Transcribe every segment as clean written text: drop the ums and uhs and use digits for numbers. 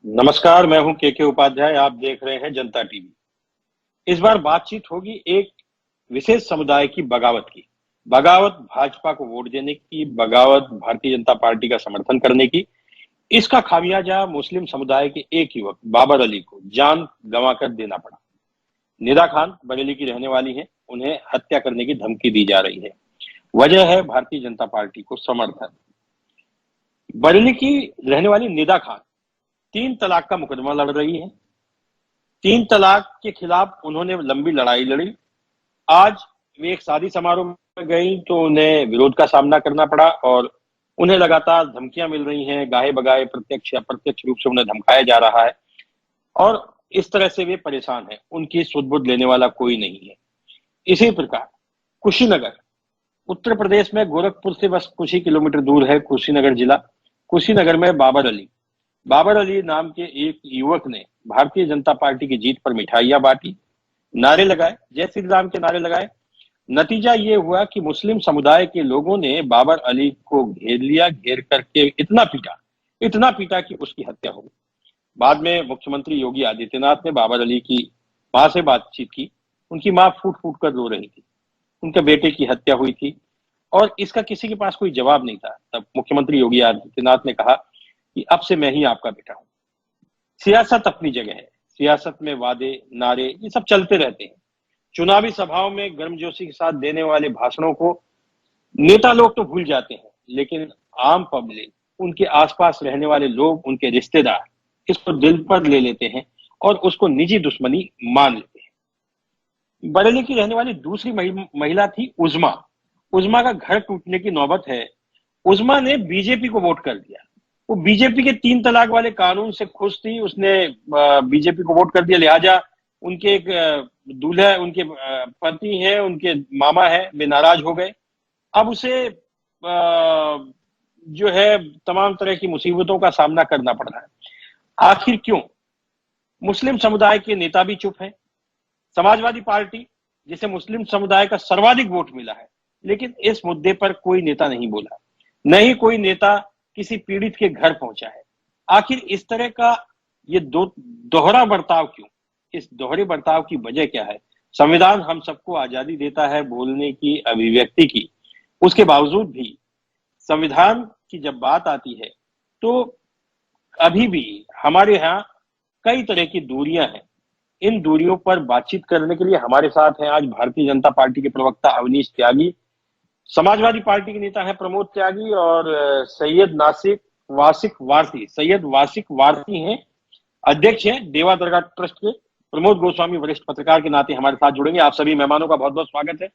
नमस्कार, मैं हूं के उपाध्याय। आप देख रहे हैं जनता टीवी। इस बार बातचीत होगी एक विशेष समुदाय की बगावत की। बगावत भाजपा को वोट देने की, बगावत भारतीय जनता पार्टी का समर्थन करने की। इसका खामियाजा मुस्लिम समुदाय के एक युवक बाबर अली को जान गंवाकर देना पड़ा। निदा खान बरेली की रहने वाली हैं, उन्हें हत्या करने की धमकी दी जा रही है। वजह है भारतीय जनता पार्टी को समर्थन। बरेली की रहने वाली निदा खान 3 तलाक का मुकदमा लड़ रही है। 3 तलाक के खिलाफ उन्होंने लंबी लड़ाई लड़ी। आज वे एक शादी समारोह में गई तो उन्हें विरोध का सामना करना पड़ा और उन्हें लगातार धमकियां मिल रही हैं। गाहे बगाए प्रत्यक्ष या अप्रत्यक्ष रूप से उन्हें धमकाया जा रहा है और इस तरह से वे परेशान हैं। उनकी सुध बुध लेने वाला कोई नहीं है। इसी प्रकार कुशीनगर, उत्तर प्रदेश में गोरखपुर से बस कुछ ही किलोमीटर दूर है कुशीनगर जिला। कुशीनगर में बाबर अली नाम के एक युवक ने भारतीय जनता पार्टी की जीत पर मिठाइयां बांटी, नारे लगाए, जय श्री राम के नारे लगाए। नतीजा ये हुआ कि मुस्लिम समुदाय के लोगों ने बाबर अली को घेर लिया। घेर करके इतना पीटा कि उसकी हत्या हो गई। बाद में मुख्यमंत्री योगी आदित्यनाथ ने बाबर अली की मां से बातचीत की। उनकी मां फूट फूट कर रो रही थी। उनके बेटे की हत्या हुई थी और इसका किसी के पास कोई जवाब नहीं था। तब मुख्यमंत्री योगी आदित्यनाथ ने कहा कि अब से मैं ही आपका बेटा हूं। सियासत अपनी जगह है। सियासत में वादे, नारे, ये सब चलते रहते हैं। चुनावी सभाओं में गर्मजोशी के साथ देने वाले भाषणों को नेता लोग तो भूल जाते हैं, लेकिन आम पब्लिक, उनके आसपास रहने वाले लोग, उनके रिश्तेदार इसको दिल पर ले लेते हैं और उसको निजी दुश्मनी मान लेते हैं। बरेली की रहने वाली दूसरी महिला थी उजमा। उजमा का घर टूटने की नौबत है। उजमा ने बीजेपी को वोट कर दिया। वो बीजेपी के 3 तलाक वाले कानून से खुश थी। उसने बीजेपी को वोट कर दिया। लिहाजा उनके एक दूल्हा, उनके पति हैं, उनके मामा है, वे नाराज हो गए। अब उसे जो है तमाम तरह की मुसीबतों का सामना करना पड़ रहा है। आखिर क्यों? मुस्लिम समुदाय के नेता भी चुप हैं। समाजवादी पार्टी, जिसे मुस्लिम समुदाय का सर्वाधिक वोट मिला है, लेकिन इस मुद्दे पर कोई नेता नहीं बोला। नहीं कोई नेता किसी पीड़ित के घर पहुंचा है। आखिर इस तरह का ये दोहरा बर्ताव क्यों? इस दोहरे बर्ताव की वजह क्या है? संविधान हम सबको आजादी देता है बोलने की, अभिव्यक्ति की। उसके बावजूद भी संविधान की जब बात आती है तो अभी भी हमारे यहाँ कई तरह की दूरियां हैं। इन दूरियों पर बातचीत करने के लिए हमारे साथ हैं आज भारतीय जनता पार्टी के प्रवक्ता अवनीश त्यागी, समाजवादी पार्टी के नेता हैं प्रमोद त्यागी और सैयद वासिक वारसी हैं, अध्यक्ष हैं देवा दरगाह ट्रस्ट के। प्रमोद गोस्वामी वरिष्ठ पत्रकार के नाते हमारे साथ जुड़ेंगे। आप सभी मेहमानों का बहुत बहुत स्वागत है।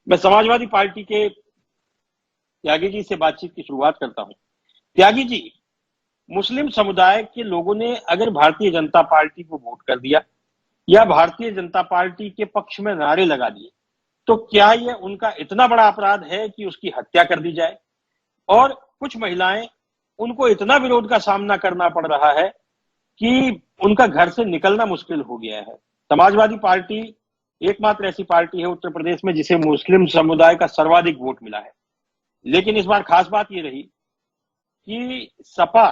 मैं समाजवादी पार्टी के त्यागी जी से बातचीत की शुरुआत करता हूं। त्यागी जी, मुस्लिम समुदाय के लोगों ने अगर भारतीय जनता पार्टी को वोट कर दिया या भारतीय जनता पार्टी के पक्ष में नारे लगा दिए, तो क्या यह उनका इतना बड़ा अपराध है कि उसकी हत्या कर दी जाए? और कुछ महिलाएं, उनको इतना विरोध का सामना करना पड़ रहा है कि उनका घर से निकलना मुश्किल हो गया है। समाजवादी पार्टी एकमात्र ऐसी पार्टी है उत्तर प्रदेश में जिसे मुस्लिम समुदाय का सर्वाधिक वोट मिला है। लेकिन इस बार खास बात यह रही कि सपा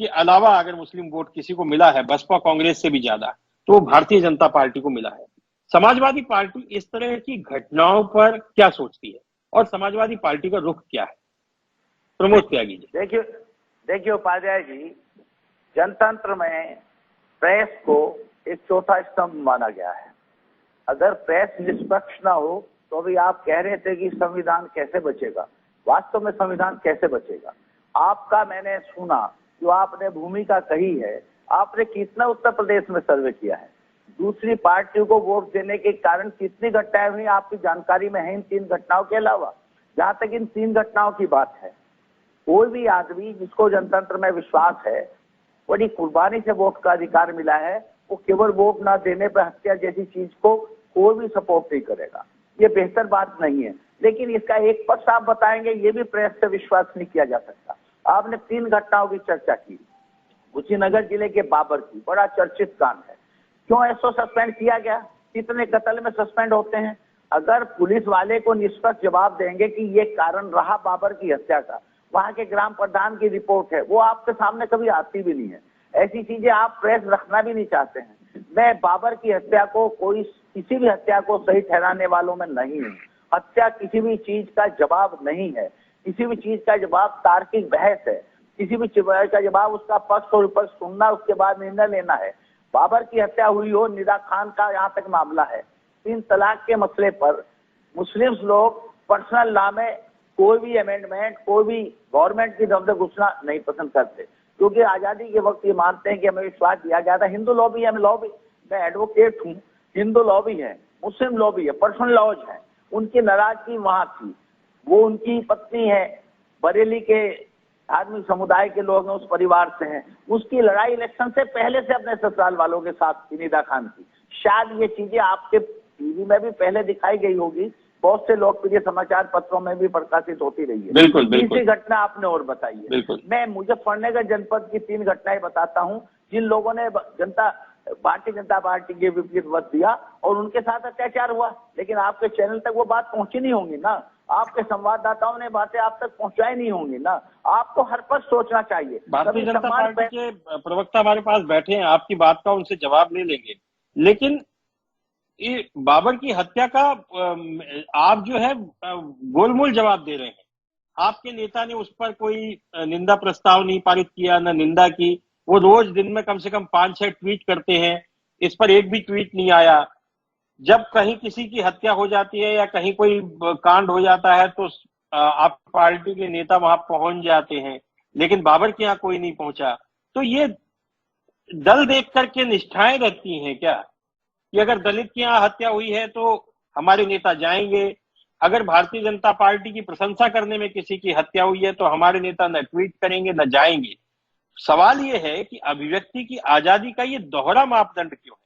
के अलावा अगर मुस्लिम वोट किसी को मिला है, बसपा कांग्रेस से भी ज्यादा, तो वो भारतीय जनता पार्टी को मिला है। समाजवादी पार्टी इस तरह की घटनाओं पर क्या सोचती है और समाजवादी पार्टी का रुख क्या है? प्रमोद त्यागी जी। देखिए उपाध्याय जी, जनतंत्र में प्रेस को एक चौथा स्तंभ माना गया है। अगर प्रेस निष्पक्ष ना हो तो अभी आप कह रहे थे कि संविधान कैसे बचेगा। वास्तव में संविधान कैसे बचेगा? आपका मैंने सुना जो आपने भूमिका कही है, आपने कितना उत्तर प्रदेश में सर्वे किया है, दूसरी पार्टियों को वोट देने के कारण कितनी घटनाएं हुई आपकी जानकारी में है इन 3 घटनाओं के अलावा? जहां तक इन 3 घटनाओं की बात है, कोई भी आदमी जिसको जनतंत्र में विश्वास है, बड़ी कुर्बानी से वोट का अधिकार मिला है, वो केवल वोट ना देने पर हत्या जैसी चीज को कोई भी सपोर्ट नहीं करेगा। ये बेहतर बात नहीं है। लेकिन इसका एक पक्ष आप बताएंगे, ये भी प्रेस से विश्वास नहीं किया जा सकता। आपने 3 घटनाओं की चर्चा की। कुशीनगर जिले के बाबर की बड़ा चर्चित कांड है। क्यों एसओ सस्पेंड किया गया? कितने कत्ल में सस्पेंड होते हैं? अगर पुलिस वाले को निष्पक्ष जवाब देंगे कि ये कारण रहा बाबर की हत्या का, वहां के ग्राम प्रधान की रिपोर्ट है, वो आपके सामने कभी आती भी नहीं है। ऐसी चीजें आप प्रेस रखना भी नहीं चाहते हैं। मैं बाबर की हत्या को किसी भी हत्या को सही ठहराने वालों में नहीं हूँ। हत्या किसी भी चीज का जवाब नहीं है, किसी भी चीज का जवाब तार्किक बहस है, किसी भी चीज का जवाब उसका पक्ष और विपक्ष सुनना, उसके बाद निर्णय लेना है। बाबर की हत्या हुई हो, निदा खान का यहाँ तक मामला है। 3 तलाक के मसले पर मुस्लिम्स लोग पर्सनल लॉ में कोई भी अमेंडमेंट, कोई भी गवर्नमेंट की तरफ से घुसना नहीं पसंद करते, क्योंकि आजादी के वक्त ये मानते हैं कि हमें विश्वास दिया गया था। हिंदू लॉ भी है, लॉ भी, मैं एडवोकेट हूँ, हिंदू लॉ भी है, मुस्लिम लॉ भी है, पर्सनल लॉज है। उनकी नाराजगी वहां थी। वो उनकी पत्नी है, बरेली के धार्मिक समुदाय के लोग हैं, उस परिवार से हैं। उसकी लड़ाई इलेक्शन से पहले से अपने ससुराल वालों के साथ थी, निदा खान की। शायद ये चीजें आपके टीवी में भी पहले दिखाई गई होगी, बहुत से लोकप्रिय समाचार पत्रों में भी प्रकाशित होती रही है। बिल्कुल बिल्कुल। तीसरी घटना आपने और बताई है। मैं मुजफ्फरनगर जनपद की 3 घटनाएं बताता हूँ जिन लोगों ने भारतीय जनता पार्टी के विपरीत वोट दिया और उनके साथ अत्याचार हुआ, लेकिन आपके चैनल तक वो बात पहुंची नहीं होंगी ना, आपके संवाददाताओं ने बातें आप तक पहुंचाई नहीं होंगी ना। आपको हर पल सोचना चाहिए। भारतीय जनता पार्टी के प्रवक्ता हमारे पास बैठे हैं, आपकी बात का उनसे जवाब ले लेंगे, लेकिन ये बाबर की हत्या का आप जो है गोलमोल जवाब दे रहे हैं। आपके नेता ने उस पर कोई निंदा प्रस्ताव नहीं पारित किया, न निंदा की। वो रोज दिन में कम से कम 5-6 ट्वीट करते हैं, इस पर एक भी ट्वीट नहीं आया। जब कहीं किसी की हत्या हो जाती है या कहीं कोई कांड हो जाता है तो आप पार्टी के नेता वहां पहुंच जाते हैं, लेकिन बाबर के यहाँ कोई नहीं पहुंचा। तो ये दल देख करके निष्ठाएं रहती हैं क्या कि अगर दलित की यहाँ हत्या हुई है तो हमारे नेता जाएंगे, अगर भारतीय जनता पार्टी की प्रशंसा करने में किसी की हत्या हुई है तो हमारे नेता न ट्वीट करेंगे न जाएंगे। सवाल ये है कि अभिव्यक्ति की आजादी का ये दोहरा मापदंड क्यों है?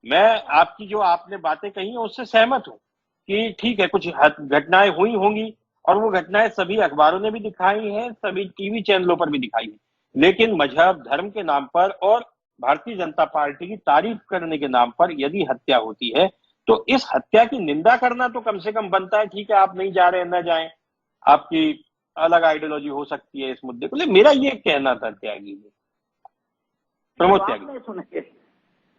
मैं आपकी जो आपने बातें कही हैं उससे सहमत हूं कि ठीक है, कुछ घटनाएं हुई होंगी और वो घटनाएं सभी अखबारों ने भी दिखाई हैं, सभी टीवी चैनलों पर भी दिखाई है, लेकिन मजहब धर्म के नाम पर और भारतीय जनता पार्टी की तारीफ करने के नाम पर यदि हत्या होती है तो इस हत्या की निंदा करना तो कम से कम बनता है। ठीक है, आप नहीं जा रहे न जाएं, आपकी अलग आइडियोलॉजी हो सकती है इस मुद्दे को, लेकिन मेरा ये कहना था त्यागी जी, प्रमोद त्यागी। सुनिए,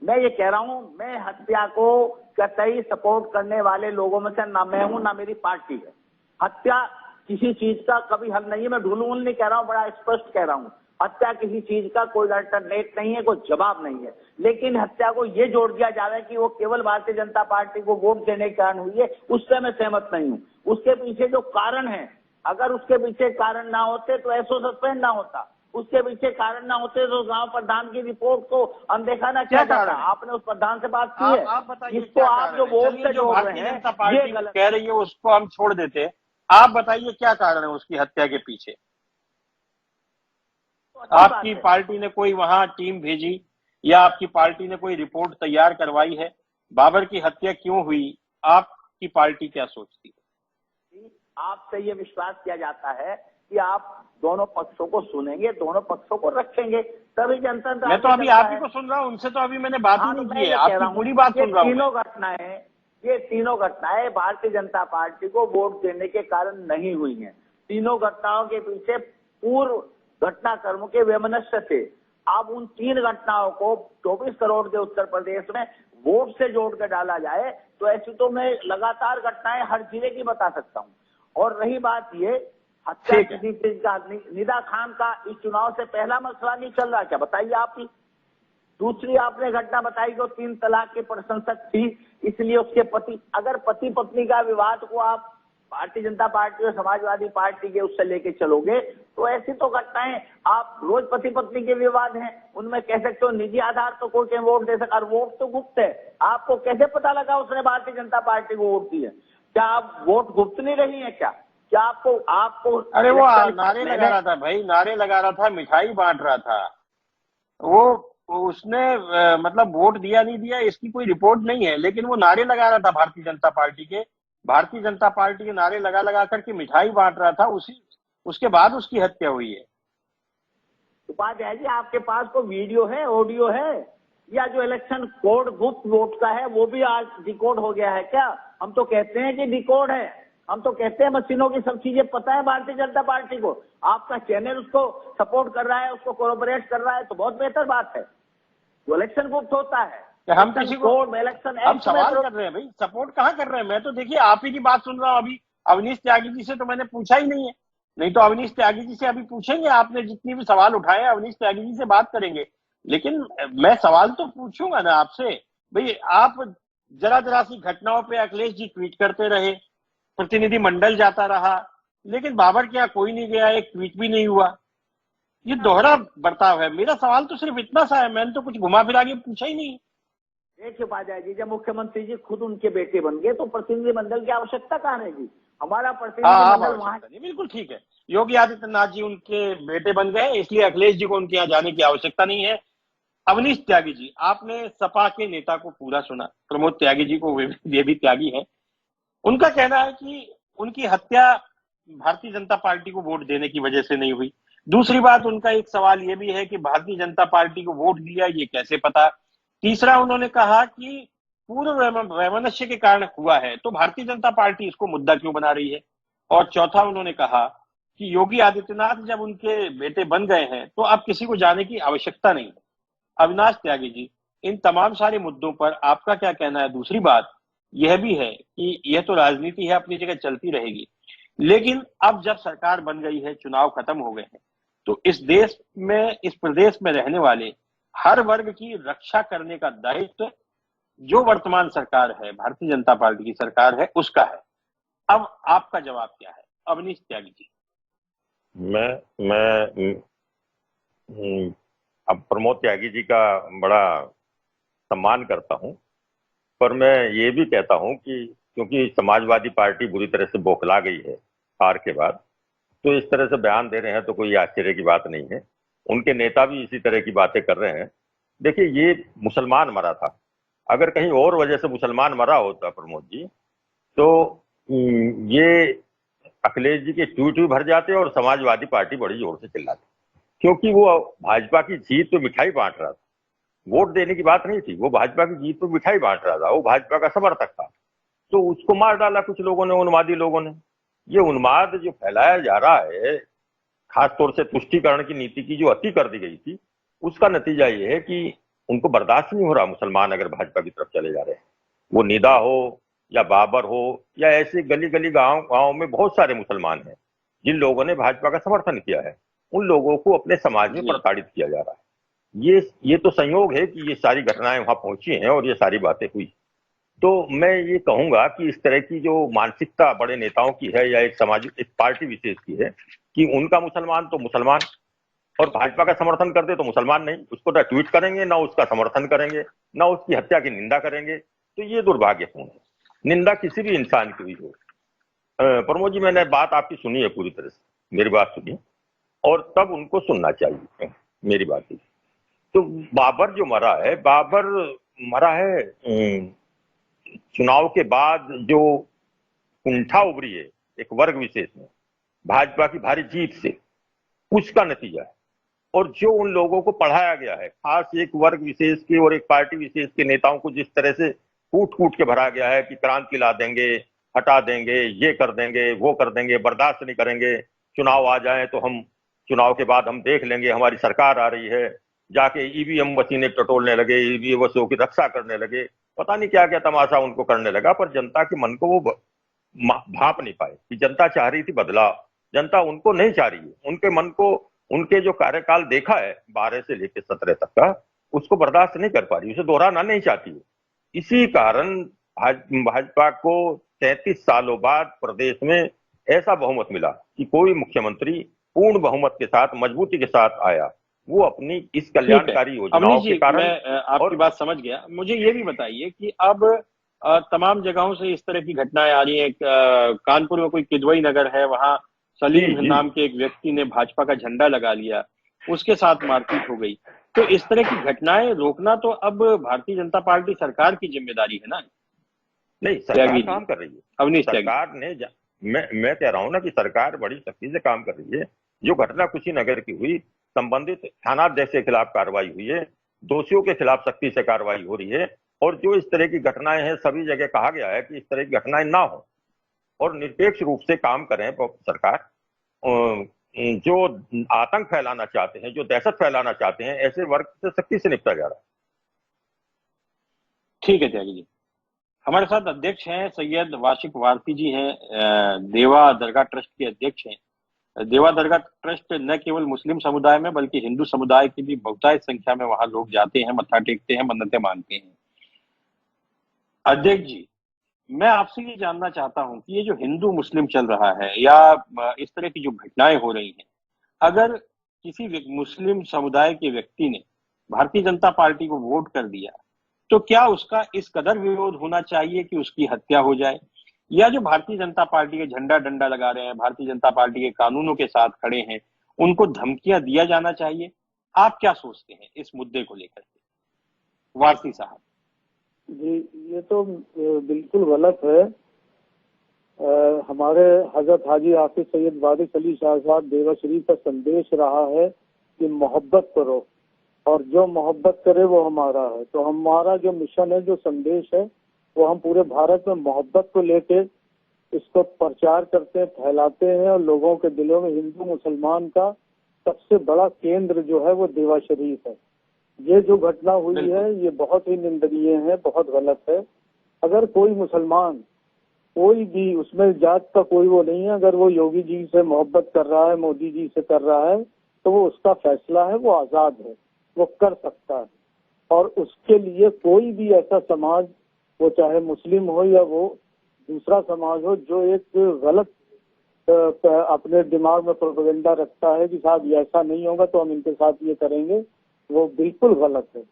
मैं ये कह रहा हूं, मैं हत्या को कतई सपोर्ट करने वाले लोगों में से ना मैं हूं ना मेरी पार्टी है। हत्या किसी चीज का कभी हल नहीं है। मैं ढूंढूं नहीं कह रहा हूं, बड़ा स्पष्ट कह रहा हूं। हत्या किसी चीज का कोई अल्टरनेट नहीं है, कोई जवाब नहीं है। लेकिन हत्या को ये जोड़ दिया जा रहा है कि वो केवल भारतीय जनता पार्टी को वोट देने के कारण हुई है, उससे मैं सहमत नहीं हूं। उसके पीछे जो कारण है, अगर उसके पीछे कारण ना होते तो ऐसो सस्पेंड ना होता, उसके पीछे कारण ना होते तो गांव प्रधान की रिपोर्ट को अनदेखा ना किया जाता। आपने उस प्रधान से बात की है, आप बताइए जिसको आप जो वोट से जोड़ रहे हैं, ये गलत कह रही है, उसको हम छोड़ देते हैं। आप बताइए क्या कारण है उसकी हत्या के पीछे? आपकी पार्टी ने कोई वहां टीम भेजी या आपकी पार्टी ने कोई रिपोर्ट तैयार करवाई है? बाबर की हत्या क्यों हुई, आपकी पार्टी क्या सोचती है? आपसे ये विश्वास किया जाता है कि आप दोनों पक्षों को सुनेंगे, दोनों पक्षों को रखेंगे, तभी जनता। मैं तो अभी आप ही को सुन रहा हूं, उनसे तो अभी मैंने बात ही नहीं की है, आपकी पूरी बात सुन रहा हूं। ये तीनों घटनाएं भारतीय जनता पार्टी को वोट देने के कारण नहीं हुई हैं। तीनों घटनाओं के पीछे पूर्व घटनाक्रमों के वैमनस्य थे। अब उन 3 घटनाओं को 24 करोड़ के उत्तर प्रदेश में वोट से जोड़ कर डाला जाए तो ऐसी तो मैं लगातार घटनाएं हर जिले की बता सकता हूं। और रही बात ये हत्या किसी चीज का, निदा खान का इस चुनाव से पहला मसला नहीं चल रहा क्या? बताइए आप ही। दूसरी आपने घटना बताई कि 3 तलाक के प्रशंसक थी, इसलिए उसके पति, अगर पति पत्नी का विवाद को आप भारतीय जनता पार्टी और समाजवादी पार्टी के उससे लेके चलोगे तो ऐसी तो घटनाएं आप रोज पति पत्नी के विवाद हैं, उनमें कह सकते हो निजी आधार तो कोई वोट दे सकता, और वोट तो गुप्त है। आपको कैसे पता लगा उसने भारतीय जनता पार्टी को वोट दिया? क्या आप वोट गुप्त नहीं रही है क्या? क्या आपको अरे वो नारे लगा रहा था भाई, नारे लगा रहा था, मिठाई बांट रहा था वो, उसने मतलब वोट दिया नहीं दिया इसकी कोई रिपोर्ट नहीं है, लेकिन वो नारे लगा रहा था भारतीय जनता पार्टी के नारे लगा लगा करके मिठाई बांट रहा था। उसके बाद उसकी हत्या हुई है। उपाध्याय जी, आपके पास कोई वीडियो है, ऑडियो है, या जो इलेक्शन कोड गुप्त वोट का है वो भी आज डिकोड हो गया है क्या? हम तो कहते हैं कि डिकोड है, हम तो कहते हैं मशीनों की सब चीजें पता है भारतीय जनता पार्टी को। आपका चैनल उसको सपोर्ट कर रहा है, उसको कोऑपरेट कर रहा है, तो बहुत बेहतर बात है। वो इलेक्शन गुप्त होता है, हम किसी को इलेक्शन हम एक्ट सवाल में कर रहे हैं भाई, सपोर्ट कहाँ कर रहे हैं? मैं तो देखिए आप ही की बात सुन रहा हूँ अभी। अवनीश त्यागी जी से तो मैंने पूछा ही नहीं है, नहीं तो अवनीश त्यागी जी से अभी पूछेंगे, आपने जितनी भी सवाल उठाए अवनीश त्यागी जी से बात करेंगे। लेकिन मैं सवाल तो पूछूंगा ना आपसे भाई। आप जरा जरा सी घटनाओं पे अखिलेश जी ट्वीट करते रहे, प्रतिनिधि मंडल जाता रहा, लेकिन बाबर के यहाँ कोई नहीं गया, एक ट्वीट भी नहीं हुआ। ये दोहरा बर्ताव है। मेरा सवाल तो सिर्फ इतना सा है, मैंने तो कुछ घुमा फिरा के पूछा ही नहीं। देखिए उपाध्याय जी, जब मुख्यमंत्री जी खुद उनके बेटे बन गए तो प्रतिनिधि मंडल की आवश्यकता कहाँ रहेगी? हमारा प्रतिनिधि मंडल वहां। बिल्कुल ठीक है, योगी आदित्यनाथ जी उनके बेटे बन गए, इसलिए अखिलेश जी को उनके यहाँ जाने की आवश्यकता नहीं है। अवनीश त्यागी जी, आपने सपा के नेता को पूरा सुना, प्रमोद त्यागी जी को, वे भी त्यागी है। उनका कहना है कि उनकी हत्या भारतीय जनता पार्टी को वोट देने की वजह से नहीं हुई। दूसरी बात, उनका एक सवाल यह भी है कि भारतीय जनता पार्टी को वोट दिया ये कैसे पता। तीसरा, उन्होंने कहा कि पूर्व वैमनस्य के कारण हुआ है, तो भारतीय जनता पार्टी इसको मुद्दा क्यों बना रही है। और चौथा, उन्होंने कहा कि योगी आदित्यनाथ जब उनके बेटे बन गए हैं तो अब किसी को जाने की आवश्यकता नहीं है। अविनाश त्यागी जी, इन तमाम सारे मुद्दों पर आपका क्या कहना है? दूसरी बात यह भी है कि यह तो राजनीति है, अपनी जगह चलती रहेगी, लेकिन अब जब सरकार बन गई है, चुनाव खत्म हो गए हैं, तो इस देश में, इस प्रदेश में रहने वाले हर वर्ग की रक्षा करने का दायित्व जो वर्तमान सरकार है, भारतीय जनता पार्टी की सरकार है, उसका है। अब आपका जवाब क्या है, अवनीश त्यागी जी? मैं अब प्रमोद त्यागी जी का बड़ा सम्मान करता हूं, पर मैं ये भी कहता हूं कि क्योंकि समाजवादी पार्टी बुरी तरह से बौखला गई है हार के बाद, तो इस तरह से बयान दे रहे हैं तो कोई आश्चर्य की बात नहीं है। उनके नेता भी इसी तरह की बातें कर रहे हैं। देखिए, ये मुसलमान मरा था, अगर कहीं और वजह से मुसलमान मरा होता प्रमोद जी, तो ये अखिलेश जी के ट्वीट भी भर जाते और समाजवादी पार्टी बड़ी जोर से चिल्लाती, क्योंकि वो भाजपा की जीत पे मिठाई बांट रहा था। वोट देने की बात नहीं थी, वो भाजपा की जीत पे मिठाई बांट रहा था, वो भाजपा का समर्थक था। तो उसको मार डाला कुछ लोगों ने, उन्मादी लोगों ने। ये उन्माद जो फैलाया जा रहा है, खासतौर से तुष्टीकरण की नीति की जो अति कर दी गई थी, उसका नतीजा ये है कि उनको बर्दाश्त नहीं हो रहा मुसलमान अगर भाजपा की तरफ चले जा रहे हैं। वो निदा हो या बाबर हो या ऐसे गली गली गांव में बहुत सारे मुसलमान हैं जिन लोगों ने भाजपा का समर्थन किया है, उन लोगों को अपने समाज में प्रताड़ित किया जा रहा है। ये तो संयोग है कि ये सारी घटनाएं वहां पहुंची हैं और ये सारी बातें हुई। तो मैं ये कहूंगा कि इस तरह की जो मानसिकता बड़े नेताओं की है या एक पार्टी विशेष की है कि उनका मुसलमान तो मुसलमान और भाजपा का समर्थन कर दे तो मुसलमान नहीं, उसको ना ट्वीट करेंगे, ना उसका समर्थन करेंगे, ना उसकी हत्या की निंदा करेंगे। तो ये दुर्भाग्यपूर्ण है। निंदा किसी भी इंसान की हुई हो। प्रमोद जी, मैंने बात आपकी सुनी है पूरी तरह से, मेरी बात सुनी और तब उनको सुनना चाहिए मेरी बात की। तो बाबर जो मरा है, बाबर मरा है चुनाव के बाद जो कुंठा उभरी है एक वर्ग विशेष में भाजपा की भारी जीत से, उसका नतीजा है। और जो उन लोगों को पढ़ाया गया है, खास एक वर्ग विशेष के और एक पार्टी विशेष के नेताओं को जिस तरह से कूट कूट के भरा गया है कि क्रांति ला देंगे, हटा देंगे, ये कर देंगे, वो कर देंगे, बर्दाश्त नहीं करेंगे, चुनाव आ जाए तो हम चुनाव के बाद हम देख लेंगे, हमारी सरकार आ रही है, जाके ईवीएम मशीनें टटोलने लगे, ईवीएम की रक्षा करने लगे, पता नहीं क्या क्या तमाशा उनको करने लगा। पर जनता के मन को वो भाप नहीं पाए कि जनता चाह रही थी बदलाव। जनता उनको नहीं चाह रही है, उनके मन को, उनके जो कार्यकाल देखा है 12 से लेकर 17 तक का, उसको बर्दाश्त नहीं कर पा रही, उसे दोहराना नहीं चाहती है। इसी कारण भाजपा को 33 सालों बाद प्रदेश में ऐसा बहुमत मिला कि कोई मुख्यमंत्री पूर्ण बहुमत के साथ, मजबूती के साथ आया। वो अपनी इस कल्याणकारी योजनाओं के कारण। मैं आपकी बात समझ गया। मुझे ये भी बताइए कि अब तमाम जगहों से इस तरह की घटनाएं आ रही हैं। कानपुर में कोई किदवई नगर है, वहां सलीम नाम के एक व्यक्ति ने भाजपा का झंडा लगा लिया, उसके साथ मारपीट हो गई। तो इस तरह की घटनाएं रोकना तो अब भारतीय जनता पार्टी सरकार की जिम्मेदारी है ना? नहीं, सरकार काम कर रही है। अवनीश सरकार ने, मैं कह रहा हूं ना कि सरकार बड़ी सख्ती से काम कर रही है। जो घटना कुशीनगर की हुई, संबंधित थानाध्यक्ष के खिलाफ कार्रवाई हुई है, दोषियों के खिलाफ सख्ती से कार्रवाई हो रही है। और जो इस तरह की घटनाएं हैं, सभी जगह कहा गया है कि इस तरह की घटनाएं ना हो। और निरपेक्ष रूप से काम करें सरकार। जो आतंक फैलाना चाहते हैं, जो दहशत फैलाना चाहते हैं, ऐसे वर्ग से सख्ती से निपटा जा रहा है। ठीक है त्यागी जी। हमारे साथ अध्यक्ष हैं सैयद वाशिक वारसी जी हैं, देवा दरगाह ट्रस्ट के अध्यक्ष हैं। देवा दरगाह ट्रस्ट न केवल मुस्लिम समुदाय में बल्कि हिंदू समुदाय की भी बहुतायत संख्या में वहां लोग जाते हैं, मत्था टेकते हैं, मन्नतें मांगते हैं। अध्यक्ष जी, मैं आपसे ये जानना चाहता हूं कि ये जो हिंदू मुस्लिम चल रहा है या इस तरह की जो घटनाएं हो रही हैं, अगर किसी मुस्लिम समुदाय के व्यक्ति ने भारतीय जनता पार्टी को वोट कर दिया तो क्या उसका इस कदर विरोध होना चाहिए कि उसकी हत्या हो जाए, या जो भारतीय जनता पार्टी के झंडा डंडा लगा रहे हैं, भारतीय जनता पार्टी के कानूनों के साथ खड़े हैं, उनको धमकियां दिया जाना चाहिए? आप क्या सोचते हैं इस मुद्दे को लेकर के, वारसी साहब? जी, ये तो बिल्कुल गलत है। हमारे हजरत हाजी हाफिज सैयद वारिस अली शाह साहब देवा शरीफ का संदेश रहा है कि मोहब्बत करो, और जो मोहब्बत करे वो हमारा है। तो हमारा जो मिशन है, जो संदेश है, वो हम पूरे भारत में मोहब्बत को लेके इसको प्रचार करते हैं, फैलाते हैं, और लोगों के दिलों में हिंदू मुसलमान का सबसे बड़ा केंद्र जो है वो देवा शरीफ है। ये जो घटना हुई है ये बहुत ही निंदनीय है, बहुत गलत है। अगर कोई मुसलमान, कोई भी, उसमें जात का कोई वो नहीं है, अगर वो योगी जी से मोहब्बत कर रहा है, मोदी जी से कर रहा है, तो वो उसका फैसला है, वो आजाद है, वो कर सकता है। और उसके लिए कोई भी ऐसा समाज, वो चाहे मुस्लिम हो या वो दूसरा समाज हो, जो एक गलत अपने दिमाग में प्रोपेगेंडा रखता है कि साहब ये ऐसा नहीं होगा तो हम इनके साथ ये करेंगे, वो बिल्कुल गलत है।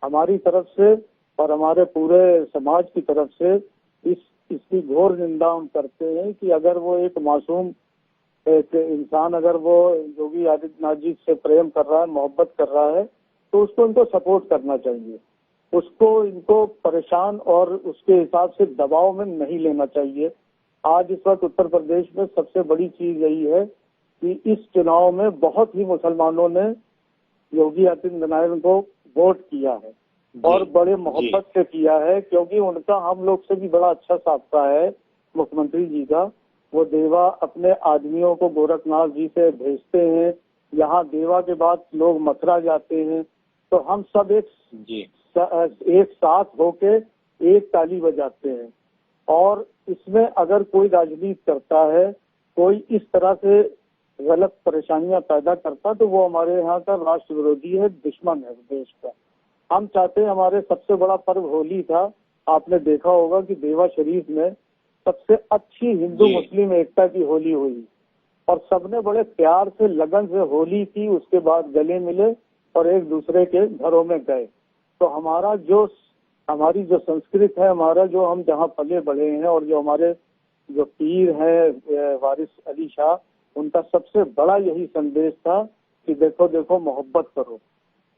हमारी तरफ से और हमारे पूरे समाज की तरफ से इसकी घोर निंदा हम करते हैं कि अगर वो एक मासूम एक इंसान, अगर वो योगी आदित्यनाथ जी से प्रेम कर रहा है, मोहब्बत कर रहा है, तो उसको इनको सपोर्ट करना चाहिए। उसको इनको परेशान और उसके हिसाब से दबाव में नहीं लेना चाहिए। आज इस वक्त उत्तर प्रदेश में सबसे बड़ी चीज यही है कि इस चुनाव में बहुत ही मुसलमानों ने योगी आदित्यनाथ को वोट किया है और बड़े मोहब्बत से किया है, क्योंकि उनका हम लोग से भी बड़ा अच्छा साबका है मुख्यमंत्री जी का। वो देवा अपने आदमियों को गोरखनाथ जी से भेजते हैं, यहाँ देवा के बाद लोग मथुरा जाते हैं, तो हम सब एक साथ होके एक ताली बजाते हैं। और इसमें अगर कोई राजनीति करता है, कोई इस तरह से गलत परेशानियां पैदा करता, तो वो हमारे यहाँ का राष्ट्र विरोधी है, दुश्मन है देश का। हम चाहते हैं, हमारे सबसे बड़ा पर्व होली था, आपने देखा होगा कि देवा शरीफ में सबसे अच्छी हिंदू मुस्लिम एकता की होली हुई और सबने बड़े प्यार से लगन से होली की, उसके बाद गले मिले और एक दूसरे के घरों में गए। तो हमारी जो संस्कृति है, हमारा जो हम जहाँ पले बढ़े हैं और जो हमारे जो पीर हैं वारिस अली शाह, उनका सबसे बड़ा यही संदेश था कि देखो देखो मोहब्बत करो।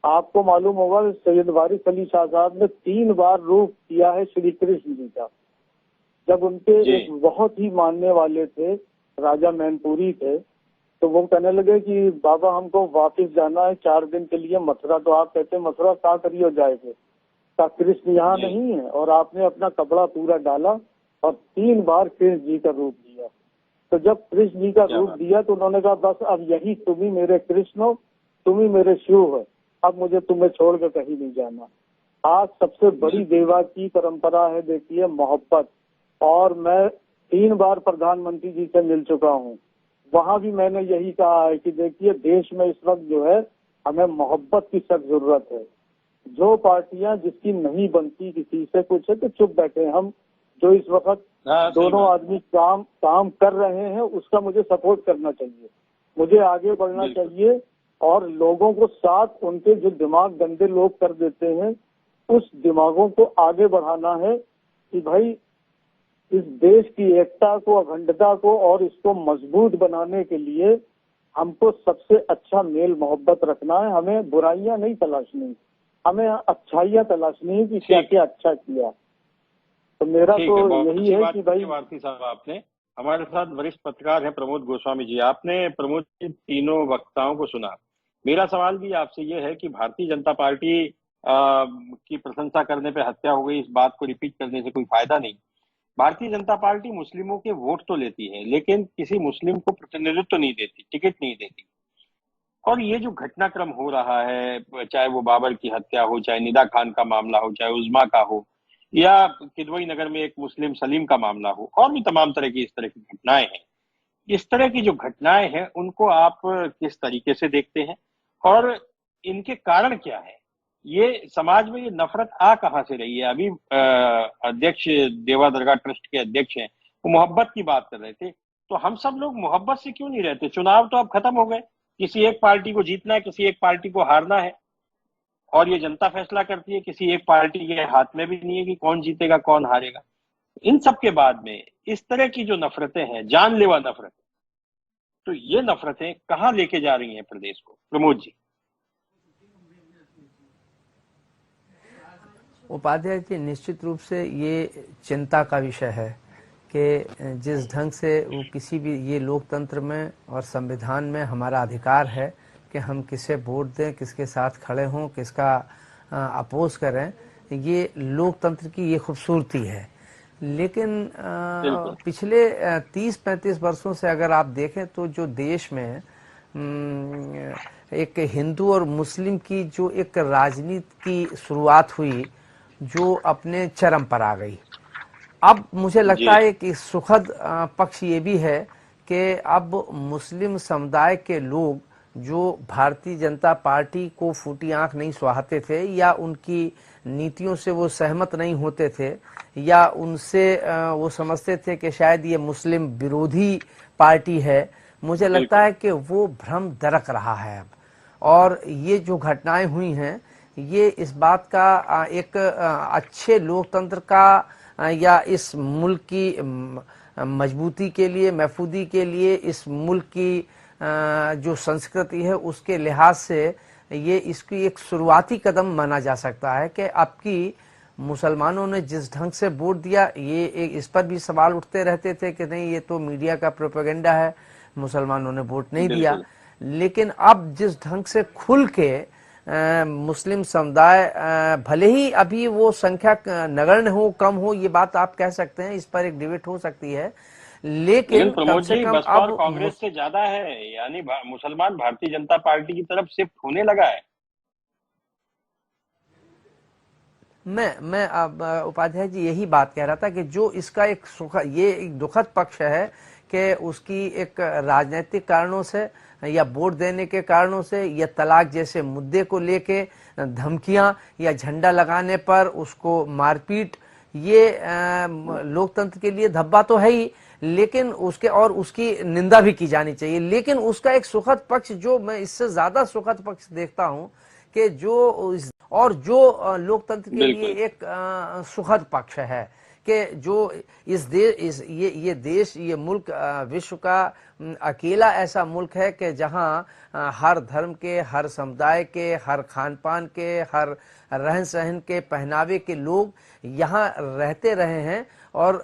आपको मालूम होगा सैयद वारिस अली शाह साहब ने 3 बार रूप किया है श्री कृष्ण जी का। जब उनके एक बहुत ही मानने वाले थे, राजा मैनपुरी थे, तो वो कहने लगे कि बाबा हमको वापस जाना है 4 दिन के लिए मथुरा। तो आप कहते मथुरा कहाँ करिए जाएंगे, का कृष्ण यहाँ नहीं है। और आपने अपना कपड़ा पूरा डाला और 3 बार कृष्ण जी का रूप दिया। तो जब कृष्ण जी का रूप दिया तो उन्होंने कहा बस अब यही तुम ही मेरे कृष्ण हो, तुम ही मेरे शिव हो, अब मुझे तुम्हें छोड़ कर कहीं नहीं जाना। आज सबसे बड़ी देवा की परंपरा है, देखिए, मोहब्बत। और मैं 3 बार प्रधानमंत्री जी से मिल चुका हूँ, वहाँ भी मैंने यही कहा है कि देखिए देश में इस वक्त जो है हमें मोहब्बत की सख्त जरूरत है। जो पार्टियां जिसकी नहीं बनती किसी से कुछ है तो चुप बैठे। हम जो इस वक्त दोनों आदमी काम कर रहे हैं उसका मुझे सपोर्ट करना चाहिए, मुझे आगे बढ़ना चाहिए और लोगों को साथ, उनके जो दिमाग गंदे लोग कर देते हैं उस दिमागों को आगे बढ़ाना है कि भाई इस देश की एकता को, अखंडता को और इसको मजबूत बनाने के लिए हमको सबसे अच्छा मेल मोहब्बत रखना है। हमें बुराइयां नहीं तलाशनी, हमें अच्छाइयां तलाशनी है कि क्या क्या अच्छा किया। तो मेरा तो यही है कि भाई वारसी साहब, आपने हमारे साथ वरिष्ठ पत्रकार हैं प्रमोद गोस्वामी जी, आपने प्रमोद जी तीनों वक्ताओं को सुना। मेरा सवाल भी आपसे ये है कि भारतीय जनता पार्टी की प्रशंसा करने पे हत्या हो गई, इस बात को रिपीट करने से कोई फायदा नहीं। भारतीय जनता पार्टी मुस्लिमों के वोट तो लेती है, लेकिन किसी मुस्लिम को प्रतिनिधित्व नहीं देती, टिकट नहीं देती। और ये जो घटनाक्रम हो रहा है, चाहे वो बाबर की हत्या हो, चाहे निदा खान का मामला हो, चाहे उज्मा का हो, या किदवई नगर में एक मुस्लिम सलीम का मामला हो, और भी तमाम तरह की इस तरह की घटनाएं हैं। इस तरह की जो घटनाएं हैं उनको आप किस तरीके से देखते हैं और इनके कारण क्या है? ये समाज में ये नफरत आ कहां से रही है? अभी अध्यक्ष देवा दरगाह ट्रस्ट के अध्यक्ष हैं, वो मोहब्बत की बात कर रहे थे, तो हम सब लोग मोहब्बत से क्यों नहीं रहते? चुनाव तो अब खत्म हो गए, किसी एक पार्टी को जीतना है, किसी एक पार्टी को हारना है, और ये जनता फैसला करती है। किसी एक पार्टी के हाथ में भी नहीं है कि कौन जीतेगा कौन हारेगा। इन सब के बाद में इस तरह की जो नफरतें हैं, जानलेवा नफरत, तो ये नफरतें कहां लेके जा रही हैं प्रदेश को? प्रमोद जी। उपाध्याय जी, निश्चित रूप से ये चिंता का विषय है कि जिस ढंग से वो किसी भी, ये लोकतंत्र में और संविधान में हमारा अधिकार है कि हम किसे वोट दें, किसके साथ खड़े हों, किसका अपोज करें, ये लोकतंत्र की ये खूबसूरती है। लेकिन पिछले 30-35 वर्षों से अगर आप देखें तो जो देश में एक हिंदू और मुस्लिम की जो एक राजनीति की शुरुआत हुई, जो अपने चरम पर आ गई। अब मुझे लगता है कि सुखद पक्ष ये भी है कि अब मुस्लिम समुदाय के लोग जो भारतीय जनता पार्टी को फूटी आंख नहीं सुहाते थे, या उनकी नीतियों से वो सहमत नहीं होते थे, या उनसे वो समझते थे कि शायद ये मुस्लिम विरोधी पार्टी है, मुझे लगता है कि वो भ्रम दरक रहा है अब। और ये जो घटनाएं हुई हैं, ये इस बात का एक अच्छे लोकतंत्र का या इस मुल्क की मजबूती के लिए, महफूदी के लिए, इस मुल्क की जो संस्कृति है उसके लिहाज से ये इसकी एक शुरुआती कदम माना जा सकता है कि अब की मुसलमानों ने जिस ढंग से वोट दिया, ये एक इस पर भी सवाल उठते रहते थे कि नहीं ये तो मीडिया का प्रोपेगेंडा है, मुसलमानों ने वोट नहीं दिया। लेकिन अब जिस ढंग से खुल के मुस्लिम समुदाय, भले ही अभी वो संख्या नगण्य हो, कम हो, ये बात आप कह सकते हैं, इस पर एक डिबेट हो सकती है, लेकिन प्रमोद जी, बसपा और कांग्रेस से ज्यादा है, यानी मुसलमान भारतीय जनता पार्टी की तरफ शिफ्ट होने लगा है। मैं अब उपाध्याय जी यही बात कह रहा था कि जो इसका एक ये एक दुखद पक्ष है कि उसकी एक राजनीतिक कारणों से या वोट देने के कारणों से या तलाक जैसे मुद्दे को लेके धमकियां या झंडा लगाने पर उसको मारपीट, ये लोकतंत्र के लिए धब्बा तो है ही, लेकिन उसके और उसकी निंदा भी की जानी चाहिए। लेकिन उसका एक सुखद पक्ष, जो मैं इससे ज्यादा सुखद पक्ष देखता हूं कि जो लोकतंत्र के लिए एक सुखद पक्ष है कि जो इस देश, ये देश, ये मुल्क विश्व का अकेला ऐसा मुल्क है कि जहां हर धर्म के, हर समुदाय के, हर खान पान के, हर रहन सहन के, पहनावे के लोग यहाँ रहते रहे हैं और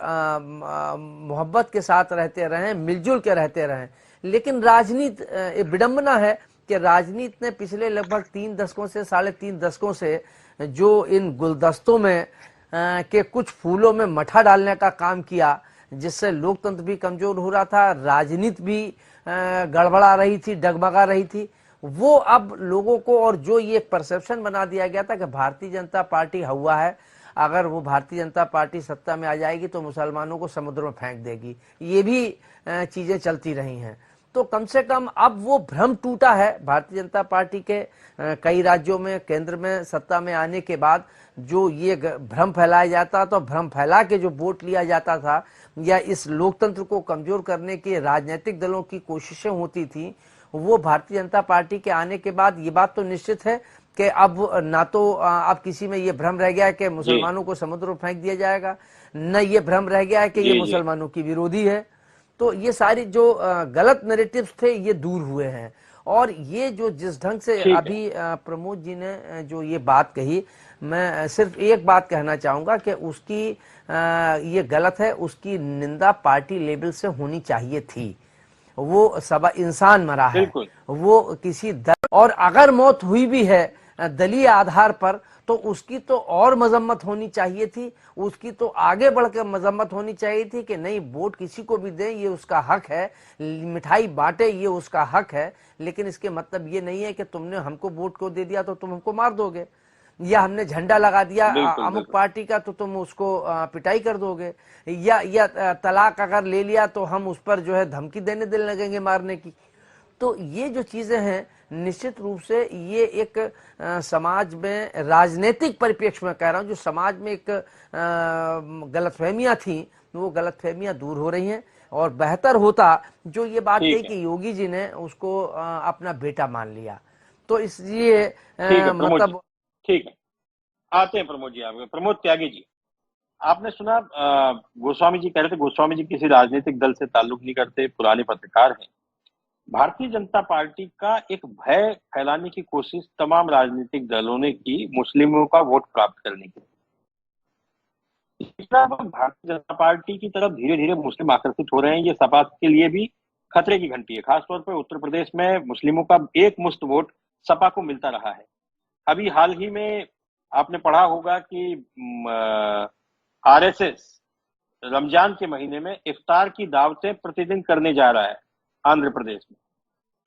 मोहब्बत के साथ रहते रहे, मिलजुल के रहते रहे। लेकिन राजनीति, विडंबना है कि राजनीति ने पिछले लगभग 3 दशकों से, 3.5 दशकों से जो इन गुलदस्तों में के कुछ फूलों में मठा डालने का काम किया, जिससे लोकतंत्र भी कमजोर हो रहा था, राजनीति भी गड़बड़ा रही थी, डगमगा रही थी, वो अब लोगों को, और जो ये परसेप्शन बना दिया गया था कि भारतीय जनता पार्टी हुआ है, अगर वो भारतीय जनता पार्टी सत्ता में आ जाएगी तो मुसलमानों को समुद्र में फेंक देगी, ये भी चीजें चलती रही हैं। तो कम से कम अब वो भ्रम टूटा है भारतीय जनता पार्टी के कई राज्यों में, केंद्र में सत्ता में आने के बाद जो ये भ्रम फैलाया जाता, तो भ्रम फैला के जो वोट लिया जाता था या इस लोकतंत्र को कमजोर करने की राजनीतिक दलों की कोशिशें होती थी, वो भारतीय जनता पार्टी के आने के बाद ये बात तो निश्चित है कि अब ना तो अब किसी में ये भ्रम रह गया है कि मुसलमानों को समुद्र में फेंक दिया जाएगा, न ये भ्रम रह गया है कि ये मुसलमानों की विरोधी है। तो ये सारी जो गलत नैरेटिव्स थे ये दूर हुए हैं। और ये जो जिस ढंग से अभी प्रमोद जी ने जो ये बात कही, मैं सिर्फ एक बात कहना चाहूंगा कि उसकी ये गलत है, उसकी निंदा पार्टी लेवल से होनी चाहिए थी। वो सब इंसान मरा है, वो किसी दल, और अगर मौत हुई भी है दलीय आधार पर, तो उसकी तो और मजम्मत होनी चाहिए थी, उसकी तो आगे बढ़कर मजम्मत होनी चाहिए थी कि नहीं, वोट किसी को भी दें ये उसका हक है, मिठाई बांटे ये उसका हक है, लेकिन इसके मतलब ये नहीं है कि तुमने हमको वोट को दे दिया तो तुम हमको मार दोगे, या हमने झंडा लगा दिया बिल्कुल अमुक बिल्कुल। पार्टी का तो तुम उसको पिटाई कर दोगे, या तलाक अगर ले लिया तो हम उस पर जो है धमकी देने लगेंगे मारने की। तो ये जो चीजें हैं निश्चित रूप से ये एक समाज में राजनीतिक परिप्रेक्ष्य में कह रहा हूं, जो समाज में एक गलतफहमियां थी वो गलतफहमियां दूर हो रही हैं, और बेहतर होता जो ये बात कही कि योगी जी ने उसको अपना बेटा मान लिया। तो इसलिए ठीक है प्रमोद जी, मतलब ठीक है, आते हैं प्रमोद जी। आपके प्रमोद त्यागी जी, आपने सुना गोस्वामी जी कह रहे थे, गोस्वामी जी किसी राजनीतिक दल से ताल्लुक नहीं करते, पुराने पत्रकार हैं। भारतीय जनता पार्टी का एक भय फैलाने की कोशिश तमाम राजनीतिक दलों ने की मुस्लिमों का वोट प्राप्त करने की। भारतीय जनता पार्टी की तरफ धीरे धीरे मुस्लिम आकर्षित हो रहे हैं, ये सपा के लिए भी खतरे की घंटी है। खासतौर पर उत्तर प्रदेश में मुस्लिमों का एक मुश्त वोट सपा को मिलता रहा है। अभी हाल ही में आपने पढ़ा होगा कि आरएसएस रमजान के महीने में इफ्तार की दावतें प्रतिदिन करने जा रहा है आंध्र प्रदेश में।